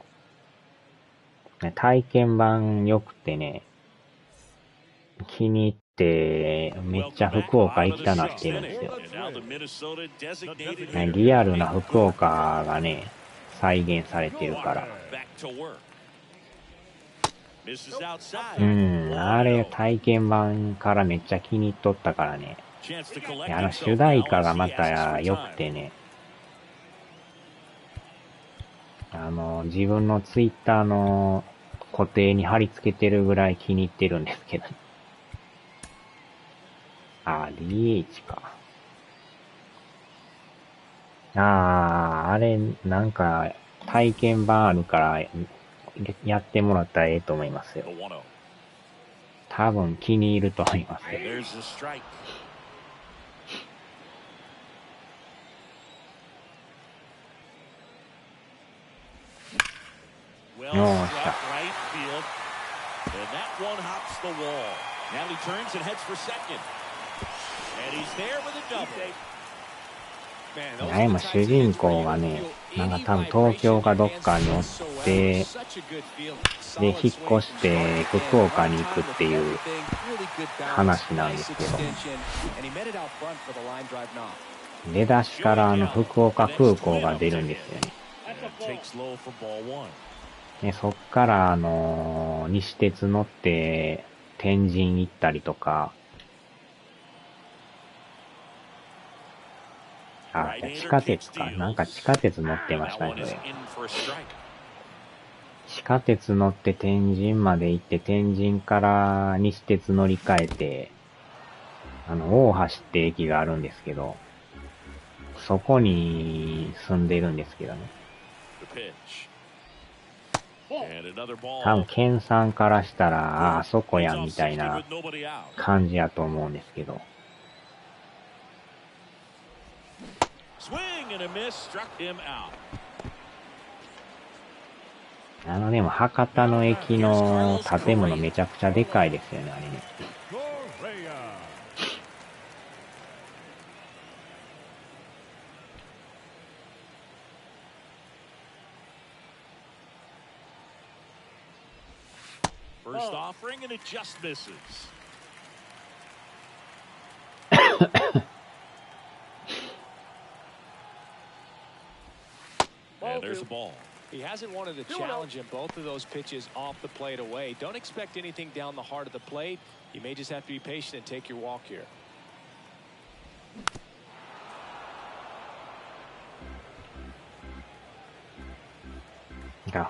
体験版良くてね、気に入ってめっちゃ福岡行きたなってるんですよ。リアルな福岡がね、再現されてるから。あれ体験版からめっちゃ気に入っとったからね。主題歌がまた良くてね。自分のツイッターの固定に貼り付けてるぐらい気に入ってるんですけど。DH か。あれ、なんか、体験版あるから、やってもらったらええと思いますよ。多分気に入ると思いますよ。よっしゃ。今主人公がね、なんか多分東京かどっかにおって、で、引っ越して福岡に行くっていう話なんですけど、出だしから福岡空港が出るんですよね。でそっから西鉄乗って天神行ったりとか、あ、地下鉄か。なんか地下鉄乗ってましたね、これ。地下鉄乗って天神まで行って、天神から西鉄乗り換えて、大橋って駅があるんですけど、そこに住んでるんですけどね。多分、県さんからしたら、あそこや、みたいな感じやと思うんですけど。でも、博多の駅の建物めちゃくちゃでかいですよね、あれね。First offering and it just misses. And there's the ball. He hasn't wanted to challenge him both of those pitches off the plate away. Don't expect anything down the heart of the plate. You may just have to be patient and take your walk here.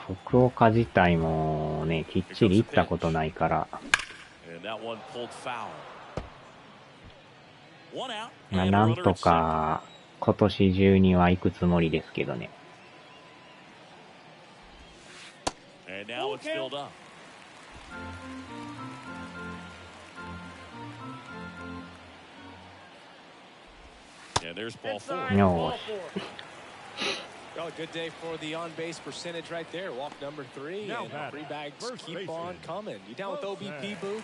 福岡自体もね、きっちり行ったことないから、なんとか今年中には行くつもりですけどね。よーし。Oh, good day for the on-base percentage right there. Walk number 3, and free bags keep on coming. You down with OBP, Booth?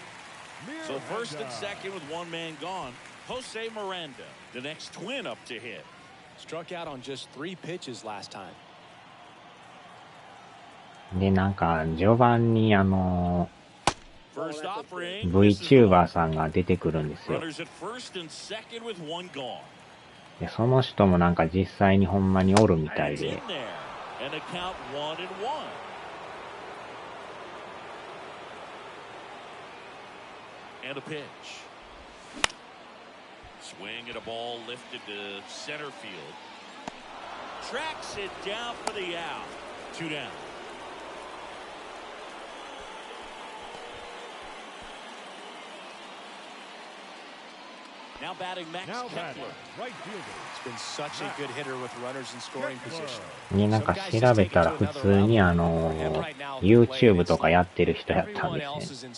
So first and second with one man gone. Jose Miranda, the next Twin up to hit. Struck out on just 3 pitches last time. で、なんか、序盤にVTuber さんが出てくるんですよ。で、その人もなんか実際にほんまにおるみたいで。And a pitch. Swing at a ball lifted to center field. Tracks it down for the out. 2 down. Now batting Max Kepler. Right fielder. It's been such a good hitter with runners in scoring position. ね、なんか調べたら普通にYouTube とかやってる人やったんですね。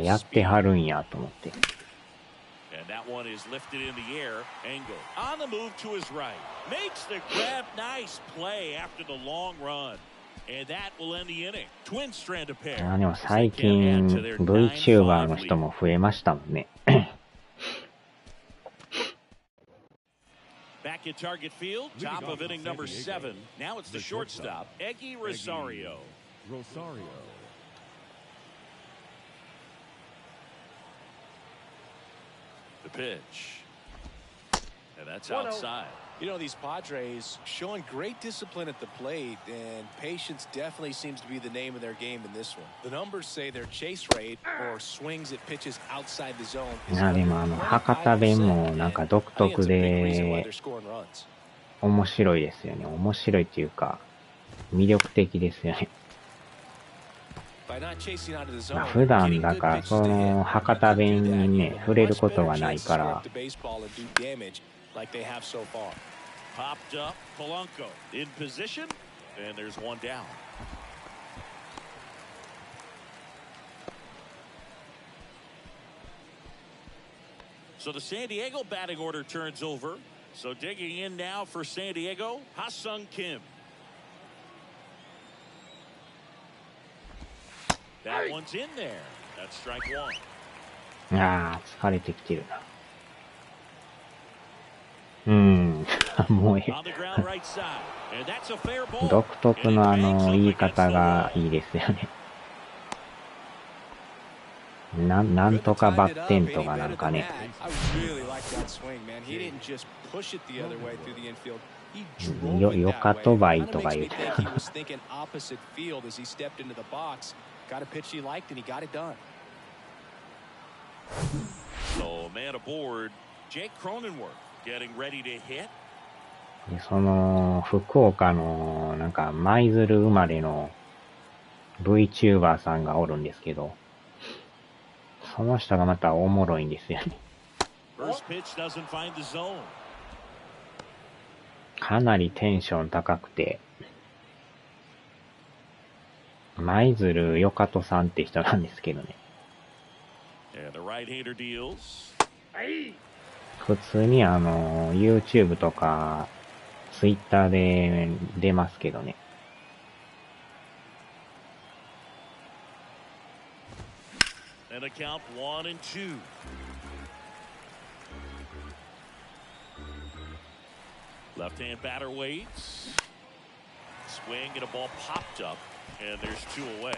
やってはるんやと思って。And that one is lifted in the air. Engel on the move to his right. Makes the grab. Nice play after the long run. And that will end the inning. Twins strand a pair. でも最近 VTuber の人も増えましたもんね。Back at Target Field, top of inning number 7. Now it's the shortstop, Eggy Rosario. The pitch. And that's outside. You know, these Padres showing great discipline at the plate, and patience definitely seems to be the name of their game in this one. The numbers say their chase rate or swings at pitches outside the zone. でも博多弁もなんか独特で面白いですよね。面白いっていうか魅力的ですよね。普段だからその博多弁にね触れることがないから。Like they have so far. Popped up, Polanco in position, and there's one down. So the San Diego batting order turns over. So digging in now for San Diego, Ha-Sung Kim. That one's in there. That's strike 1. ああ、疲れてきてるな。もう独特の言い方がいいですよね。なんとかバッテンとかなんかね。よかとばいとか言うてた。So man aboard, Jake Cronenworth. でその、福岡の、なんか、舞鶴生まれの VTuber さんがおるんですけど、その人がまたおもろいんですよね。かなりテンション高くて、舞鶴よかとさんって人なんですけどね。普通にYouTube とか Twitter で出ますけどね。And a count 1-2. Left-hand batter waits. Swing and a ball popped up, and there's 2 away.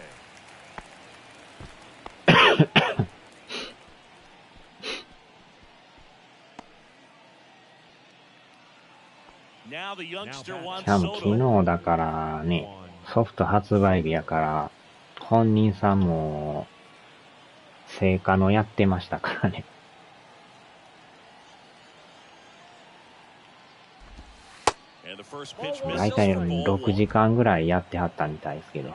Now the youngster し wants かも昨 Soto. 日だからね、ソフト発売日やから、本人さんも、成果のやってましたからね。And the first pitch だ misses いたい for ball 6時 1. 間ぐらいやってはったみたいですけど。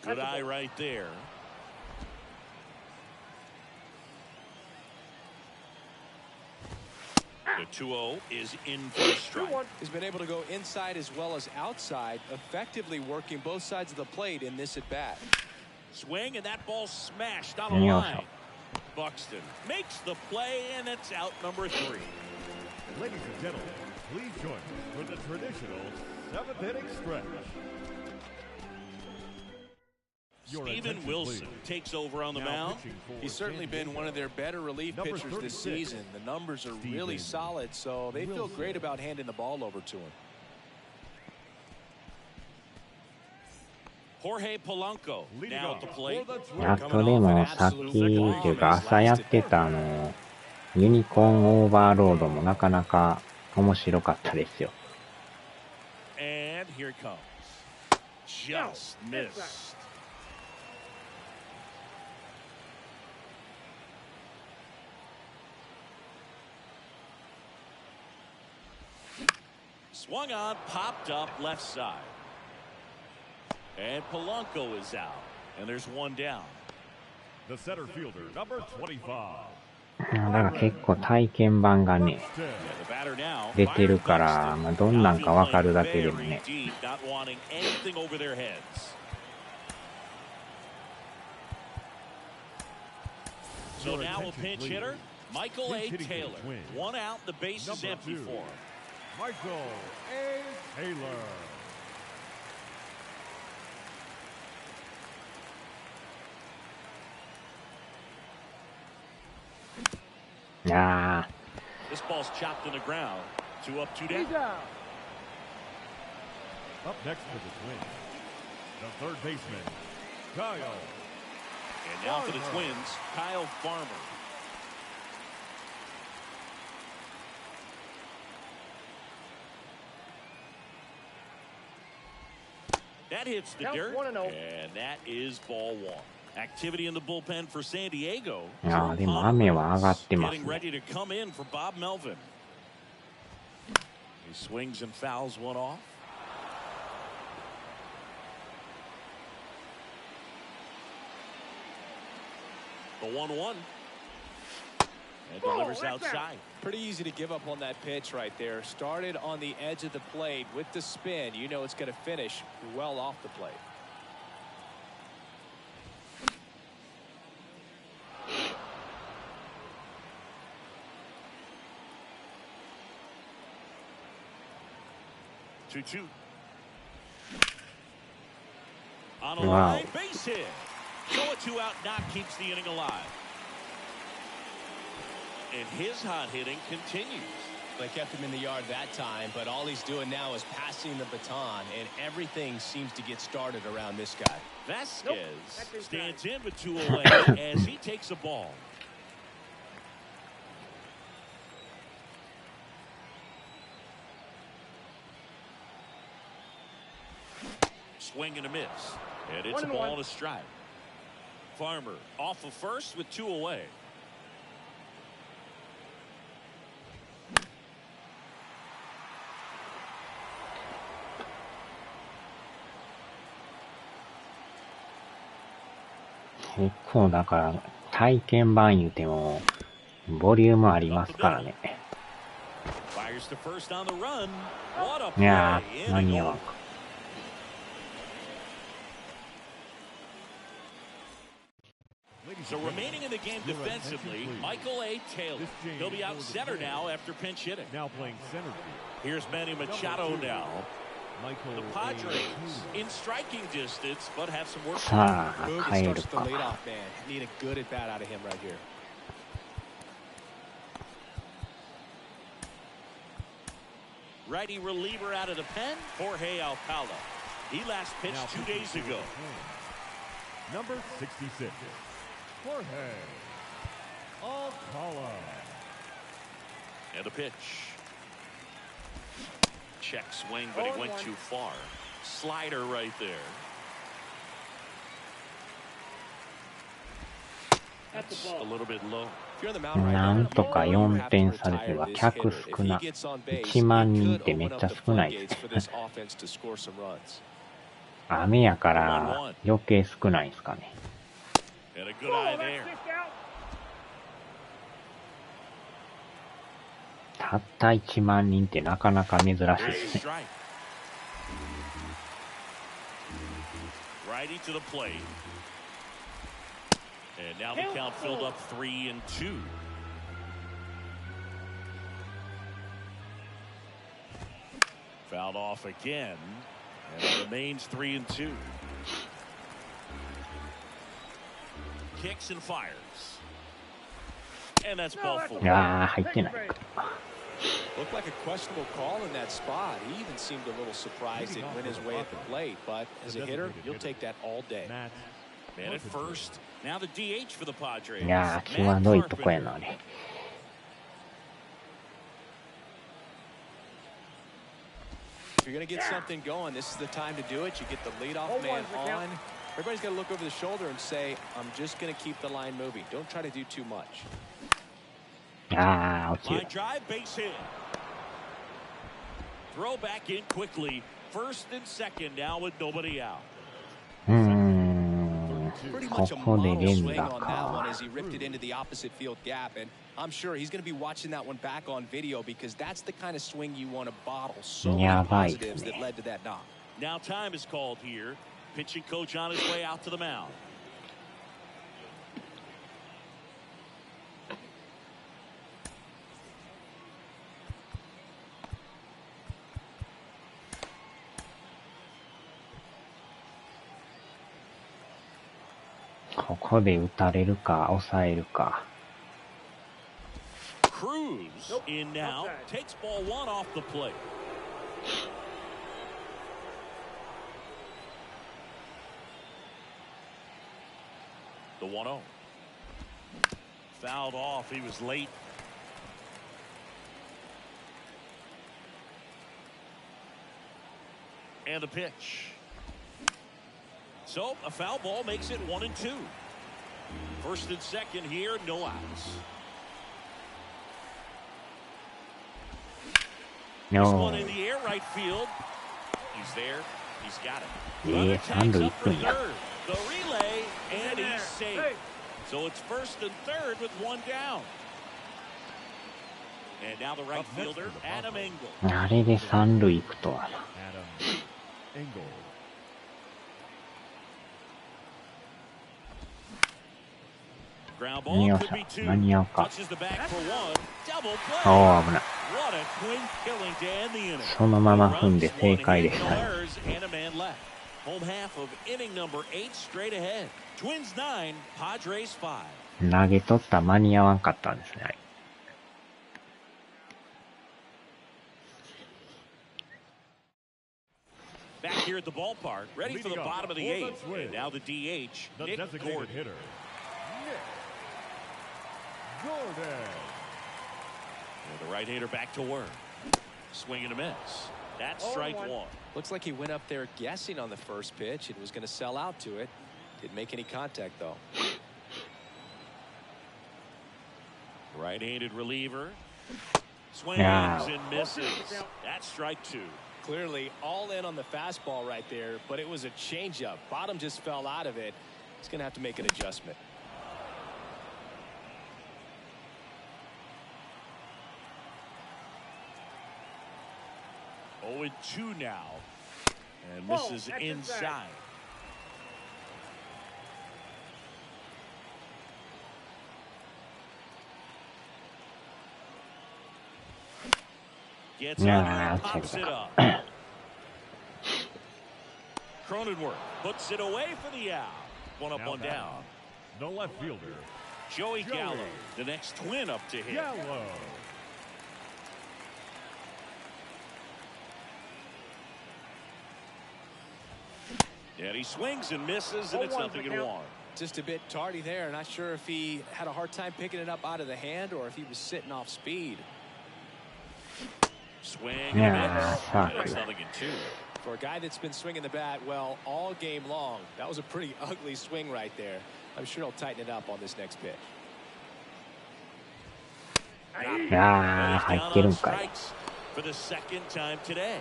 Good eye right there. The 2-0 is in for a strike. He's been able to go inside as well as outside, effectively working both sides of the plate in this at bat. Swing and that ball smashed on a line. Buxton makes the play, and it's out number 3. Ladies and gentlemen, please join us for the traditional 7th inning stretch. Steven Wilson takes over on the mound. He's certainly been one of their better relief pitchers this season. The numbers are really solid, so they feel great about handing the ball over to him. Jorge Polanco now at the plate. やっとでもさっきっていうか朝やってたユニコーンオーバーロードもなかなか面白かったですよ。And here it comes. Just missed. Swung on, popped up left side. And Polanco is out. And there's 1 down. The center fielder, number 25. だから結構体験版がね、出てるから、まあ、どんなんかわかるだけでもね。So now a pinch hitter, Michael A. Taylor. 1 out, the base is empty for him. Michael A. Taylor. いや This ball's chopped in the ground. 2 up, 2 down. Up next for the Twins, the third baseman, Kyle. And now for the Twins, Kyle Farmer. That hits the dirt, and that is ball 1. Activity in the bullpen for San Diego. いやでも雨は上がってます Getting ね。 ready to come in for Bob Melvin. He swings and fouls one off. The 1-1. And delivers outside. Pretty easy to give up on that pitch right there. Started on the edge of the plate with the spin. You know it's going to finish well off the plate. Two. On a line, base hit. So a 2 out knock keeps the inning alive. And his hot hitting continues. They kept him in the yard that time, but all he's doing now is passing the baton, and everything seems to get started around this guy. Vasquez stands in with 2 away as he takes a ball. Swing and a miss. And it's a ball to strike. Farmer off of first with 2 away. 結構だから体験版言うてもボリュームありますからね。いやー、間に合わんか。So remaining in the game defensively, Michael A. Taylor. He'll be out center now after pinch hitting. Now playing center. Here's Manny Machado now. The Padres in striking distance, but have some work. さあ、帰る the か。 leadoff man. Need a good at bat out of him right here. Righty reliever out of the pen, Jorge Alcala. He last pitched 2 days ago. Number 66, Jorge Alcala. And a pitch. Check swing, but he went too far. Slider right there. That's a little bit low. なんとか4点差ですが、客少な。1万人ってめっちゃ少ないですね。雨やから余計少ないですかね。たった1万人ってなかなか珍しいですね。Righty to the plate. And now the count filled up 3-2. Fouled off again. And it remains 3-2. Kicks and fires. And that's ball four. いやー、入ってないか。 Looked like a questionable call in that spot. He even seemed a little surprised it went his way at the plate. But as a hitter, you'll take that all day. Man at first. Now the DH for the Padres. いやー、際どいとこやな、あれ。 If you're going to get something going, this is the time to do it. You get the leadoff man on. Everybody's got to look over the shoulder and say, I'm just going to keep the line moving. Don't try to do too much. あー、落ちる。 Line drive, base hit. Throw back in quickly. First and second now with nobody out. ここで連打か。 As he ripped it into the opposite field gap, and I'm sure he's going to be watching that one back on video because that's the kind of swing you want to bottle. So many positives that led to that knock. Now time is called here. Pitching coach on his way out to the mound.ここで打たれるか抑えるか。 Cruz in now. Takes ball one off the plate. The 1-0. Fouled off. He was late. And a pitch. So a foul ball makes it 1-2. First and second here, no outs. This one in the air, right field. He's there. He's got it. Runner tags up for third. The relay, and he's safe. So it's first and third with one down. And now the right fielder, Adam Engel. あれで三塁行くとはな。 Engel. Ground ball could be two. 間に合うか。 Touches the back for one. Double お play. ー、危ない。 What a quick killing to end the inning. そのまま踏んで正解でしたね。 And a man left. Home half of inning number 8 straight ahead. Twins 9, Padres 5. 投げ取った間に合わんかったんですね。Back here at the ballpark, ready for the bottom of the 8th. And now the DH, The Nick designated Gordon. hitter, Nick Gordon. And the right-hander back to work. Swing and a miss. That's strike one. Looks like he went up there guessing on the first pitch and was going to sell out to it. Didn't make any contact, though. Right-handed reliever. Swings and misses. That's strike two. Clearly all in on the fastball right there, but it was a changeup. Bottom just fell out of it. He's going to have to make an adjustment. Oh, 2 now. And misses inside. Gets up, pops it up. Cronenworth puts it away for the out. One up, one down. The left fielder, Joey Gallo, the next Twin up to hit. Gallo. And he swings and misses, and it's 0-1. Just a bit tardy there. Not sure if he had a hard time picking it up out of the hand or if he was sitting off speed. Swing and miss. It's 0-2. For a guy that's been swinging the bat, well, all game long, that was a pretty ugly swing right there. I'm sure he'll tighten it up on this next pitch. 入ってるんかい。 For the second time today.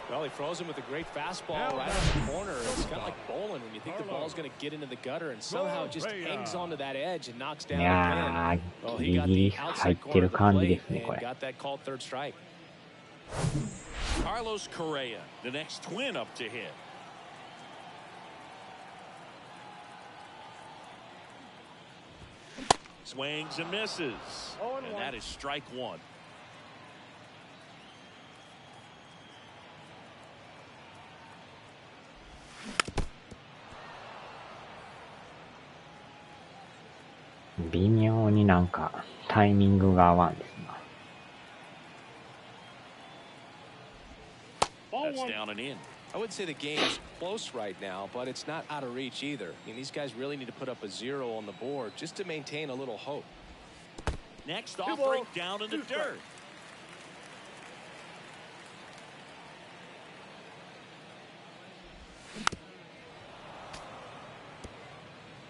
Well, he froze him with a great fastball right on the corner. It's kind of like bowling when you think the ball's going to get into the gutter and somehow it just hangs onto that edge and knocks down the pin. Well, he got the outside corner of the plate and got that called third strike. Carlos Correa, the next Twin up to hit. Swings and misses. And that is strike 1.微妙になんかタイミングが合わんですな。That's down and in. I wouldn't say the game's close right now, but it's not out of reach either. I mean, these guys really need to put up a 0 on the board just to maintain a little hope. Next offering down in the dirt.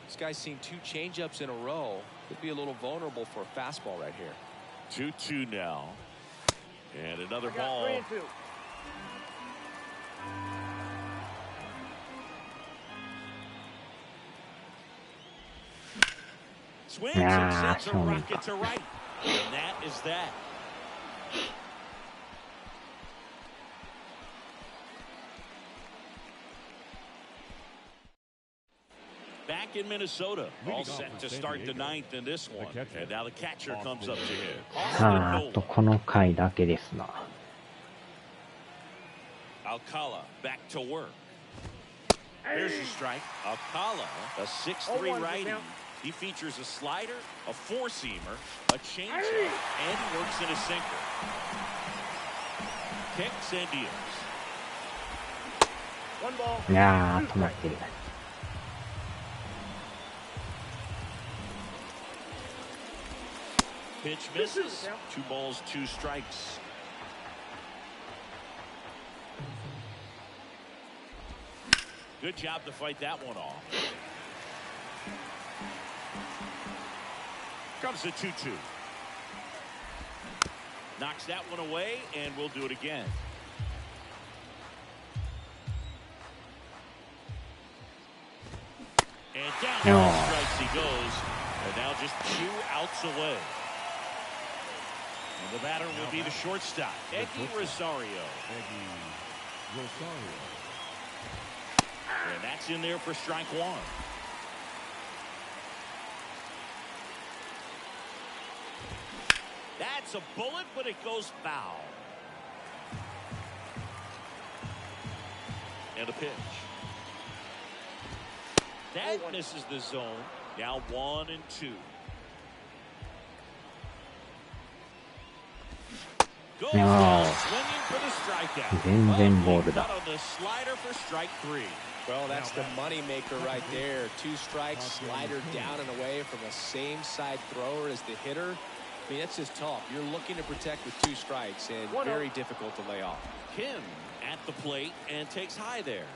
This guy's seen 2 changeups in a row. Could be a little vulnerable for a fastball right here. 2-2 now. And another ball. Swings and sends a rocket to right. And that is that. Back in Minnesota, all set to start the 9th in this one. And now the catcher comes up to hit. さあ、あとこの回だけですな。Alcala back to work. Here's the strike. Alcala, a 6'3" righty. He features a slider, a 4-seamer, a changeup, and he works in a sinker. Kicks and deals. いやー、止まってる。Pitch misses. 2 balls, 2 strikes. Good job to fight that one off. Comes the 2-2. Knocks that one away, and we'll do it again. And down strikes he goes. And now just 2 outs away. And the batter will be the shortstop, Eggy Rosario. And that's in there for strike 1. That's a bullet, but it goes foul. And a pitch. That misses the zone. Now 1 and 2. Goes swinging for the strikeout. 全然ボールだ。On the slider for strike 3. Well, that's the money maker right there. 2 strikes, slider down and away from the same side thrower as the hitter. I mean, that's just tough. You're looking to protect with 2 strikes and very difficult to lay off. Kim at the plate and takes high there.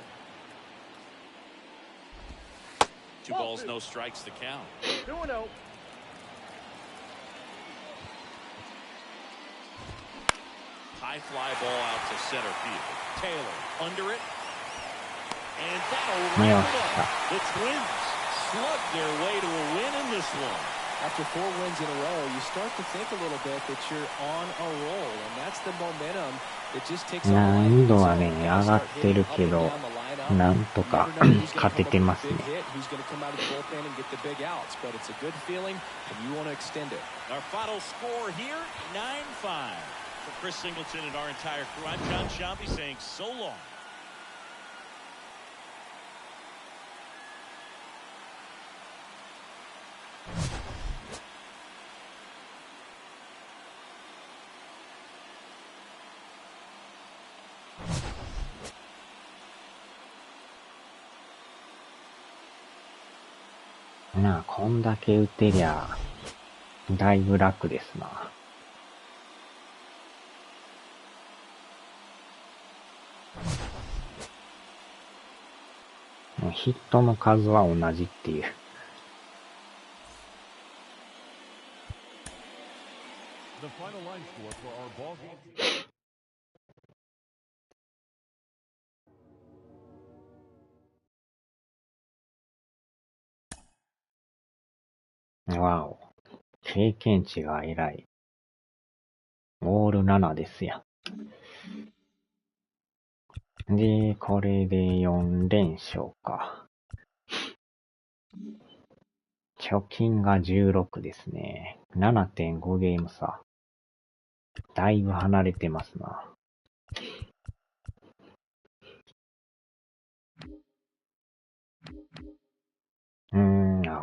2 balls, no strikes to count. 2-0. High fly ball out to center field. Taylor under it. And that'll wrap it up. The Twins slugged their way to a win in this one. After 4 wins in a row, you start to think a little bit that you're on a roll, and that's the momentum that just takes a 難易度はね、上がってるけど、なんとか勝ててますね。Who's going to come out of the bullpen and get the big outs, but it's a good feeling, and you want to extend it. Our final score here, 9-5. For Chris Singleton and our entire crew, I'm John Shambi saying so long.なあ、こんだけ打てりゃ、だいぶ楽ですな。ヒットの数は同じっていう。The final line score for our ball game.わお。経験値が偉い。オール7ですや。で、これで4連勝か。貯金が16ですね。7.5 ゲーム差。だいぶ離れてますな。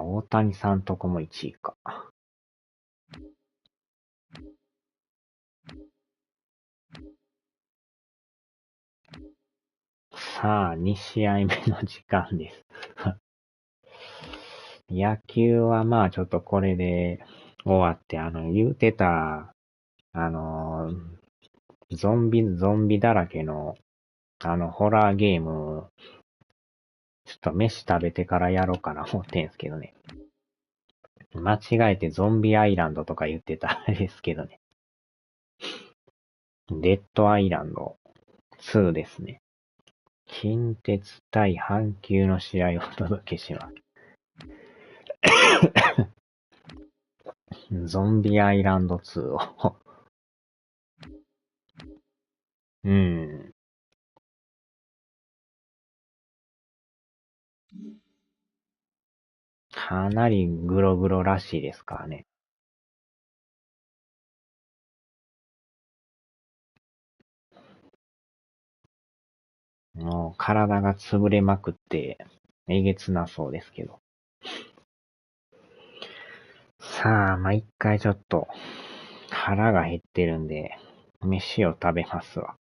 大谷さんとこも1位か。さあ、2試合目の時間です。野球はまあちょっとこれで終わって、言うてた、ゾンビだらけの、ホラーゲーム、ちょっと飯食べてからやろうかな思ってんすけどね。間違えてゾンビアイランドとか言ってたんですけどね。デッドアイランド2ですね。近鉄対阪急の試合をお届けします。ゾンビアイランド2を。かなりグログロらしいですからね。もう体が潰れまくってえげつなそうですけど。さあ、まあ、一回ちょっと腹が減ってるんで、飯を食べますわ。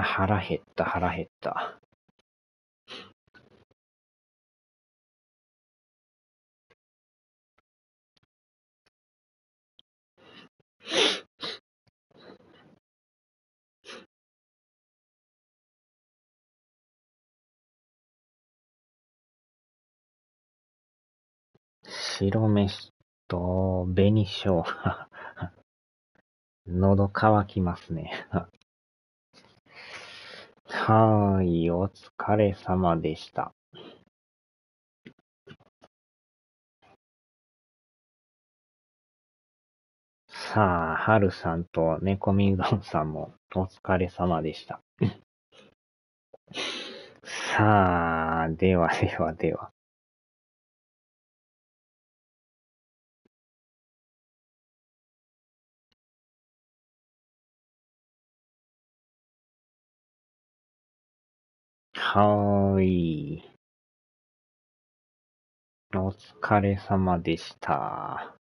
腹減った。白飯と紅生姜。喉乾きますね。はーい、お疲れ様でした。さあ、はるさんと猫みうどんさんもお疲れ様でした。さあ、では。はーい。お疲れ様でした。